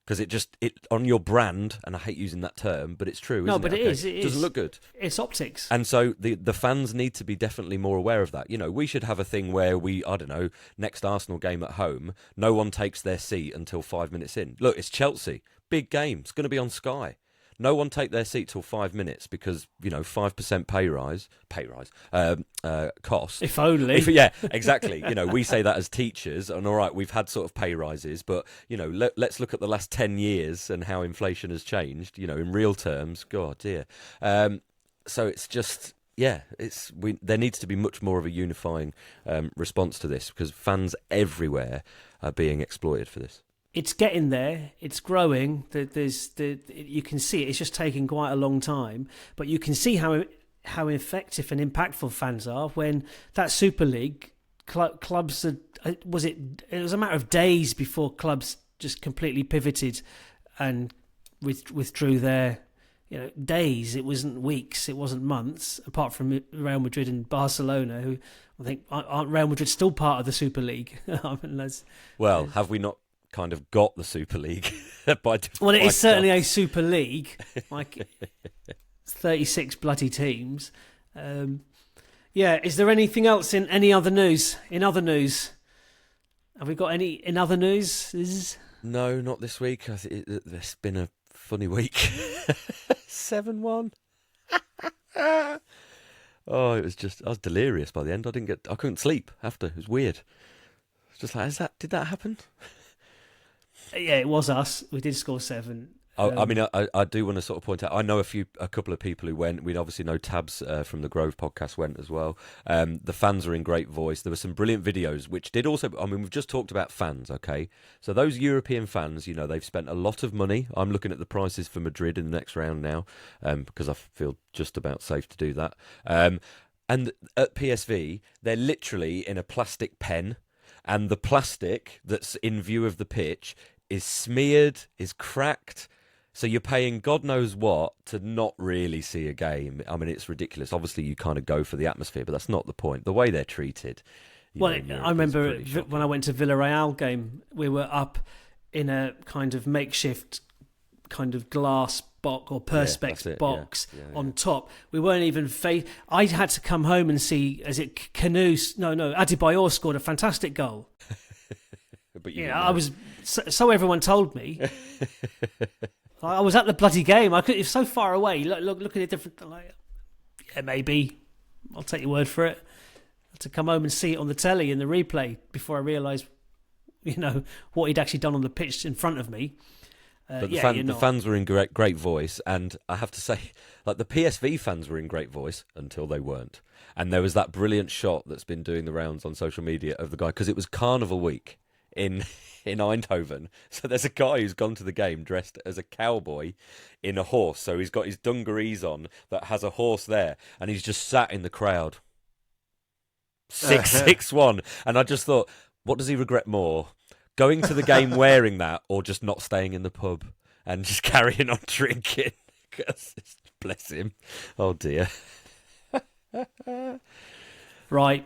Because it on your brand, and I hate using that term, but it's true, isn't it? But it doesn't look good. It's optics. And so the fans need to be definitely more aware of that. We should have a thing where next Arsenal game at home, no one takes their seat until 5 minutes in. Look, it's Chelsea. Big game. It's going to be on Sky. No one take their seat till 5 minutes because 5% pay rise cost. If only. Yeah, exactly. We say that as teachers, and all right, we've had sort of pay rises, but let's look at the last 10 years and how inflation has changed. In real terms, God dear. So it's just. Yeah, there needs to be much more of a unifying response to this because fans everywhere are being exploited for this. It's getting there. It's growing. You can see it. It's just taking quite a long time, but you can see how effective and impactful fans are when that Super League clubs. It was a matter of days before clubs just completely pivoted and withdrew their. Days. It wasn't weeks. It wasn't months. Apart from Real Madrid and Barcelona, who I think aren't Real Madrid still part of the Super League? Have we not? Kind of got the Super League it is certainly a Super League, like 36 bloody teams. Is there anything else in any other news? In other news, have we got any in other news? No, not this week. I think it's been a funny week. 7-1. Oh, it was I was delirious by the end. I couldn't sleep after. It was weird. It's just like, did that happen? Yeah, it was us. We did score 7. I do want to sort of point out, I know a couple of people who went. We obviously know Tabs from the Grove podcast went as well. The fans are in great voice. There were some brilliant videos, which did also, we've just talked about fans, okay? So those European fans, they've spent a lot of money. I'm looking at the prices for Madrid in the next round now, because I feel just about safe to do that. And at PSV, they're literally in a plastic pen, and the plastic that's in view of the pitch is smeared, is cracked. So you're paying God knows what to not really see a game. It's ridiculous. Obviously, you kind of go for the atmosphere, but that's not the point. The way they're treated. I remember when I went to Villarreal game, we were up in a kind of makeshift kind of glass box or perspex box on top. We weren't even I had to come home and see, Adebayor scored a fantastic goal. But I was so everyone told me. I was at the bloody game. It was so far away. Look at it different. Maybe I'll take your word for it. I had to come home and see it on the telly in the replay before I realised, what he'd actually done on the pitch in front of me. But the fans were in great voice, and I have to say, like the PSV fans were in great voice until they weren't. And there was that brilliant shot that's been doing the rounds on social media of the guy, because it was Carnival week in Eindhoven. So there's a guy who's gone to the game dressed as a cowboy in a horse. So he's got his dungarees on that has a horse there, and he's just sat in the crowd. 661. And I just thought, what does he regret more? Going to the game wearing that, or just not staying in the pub and just carrying on drinking? Bless him. Oh dear. Right.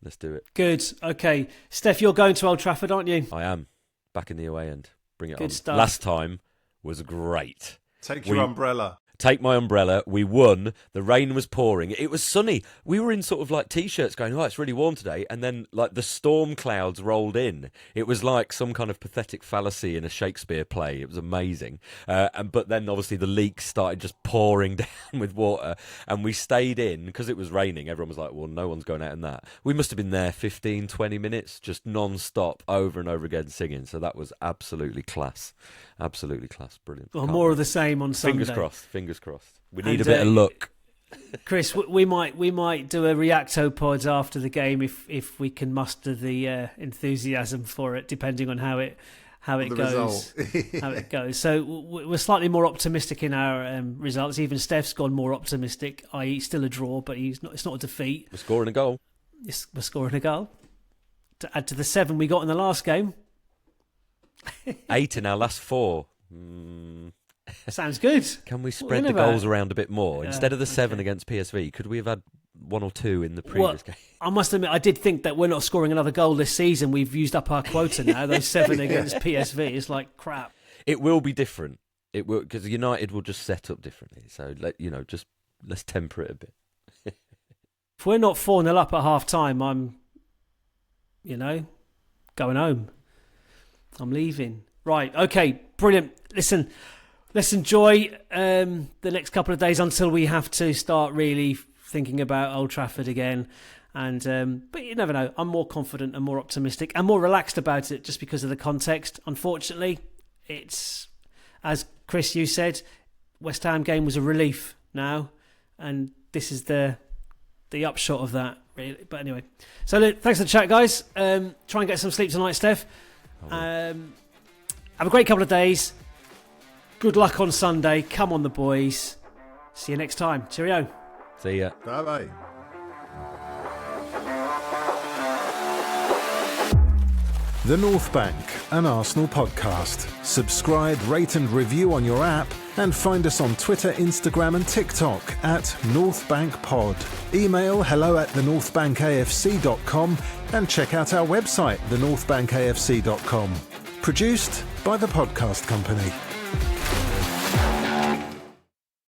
Let's do it. Good. Okay. Steph, you're going to Old Trafford, aren't you? I am. Back in the away end. Bring it on. Good stuff. Last time was great. Take your umbrella. Take my umbrella. We won. The rain was pouring. It was sunny. We were in sort of like T-shirts going, oh, it's really warm today. And then like the storm clouds rolled in. It was like some kind of pathetic fallacy in a Shakespeare play. It was amazing. But then obviously the leaks started just pouring down with water. And we stayed in because it was raining. Everyone was like, well, no one's going out in that. We must have been there 15, 20 minutes, just non-stop over and over again singing. So that was absolutely class. Absolutely class. Brilliant. Well, more of the same on Sunday. Fingers crossed. Fingers crossed. We need a bit of luck. Chris, we might do a reacto pod after the game if we can muster the enthusiasm for it, depending on how it goes. How it goes. So we're slightly more optimistic in our results. Even Steph's gone more optimistic, i.e., still a draw, but it's not a defeat. We're scoring a goal. We're scoring a goal to add to the 7 we got in the last game. 8 in our last 4. Sounds good. Can we spread the goals around a bit more? Instead of the 7 against PSV, could we have had 1 or 2 in the previous game? I must admit, I did think that we're not scoring another goal this season. We've used up our quota now. Those 7 against PSV is like crap. It will be different. It will, because United will just set up differently. So let's temper it a bit. If we're not 4-0 up at half time, I'm going home. I'm leaving. Right, okay, brilliant. Listen, let's enjoy the next couple of days until we have to start really thinking about Old Trafford again. And but you never know. I'm more confident and more optimistic and more relaxed about it just because of the context. Unfortunately, it's, as Chris, you said, West Ham game was a relief now, and this is the upshot of that, really. But anyway, so look, thanks for the chat, guys. Try and get some sleep tonight, Steph. Have a great couple of days. Good luck on Sunday. Come on, the boys. See you next time. Cheerio. See ya. Bye-bye. The North Bank, an Arsenal podcast. Subscribe, rate and review on your app, and find us on Twitter, Instagram and TikTok at North Bank Pod. Email hello@thenorthbankafc.com and check out our website, thenorthbankafc.com. Produced by The Podcast Company.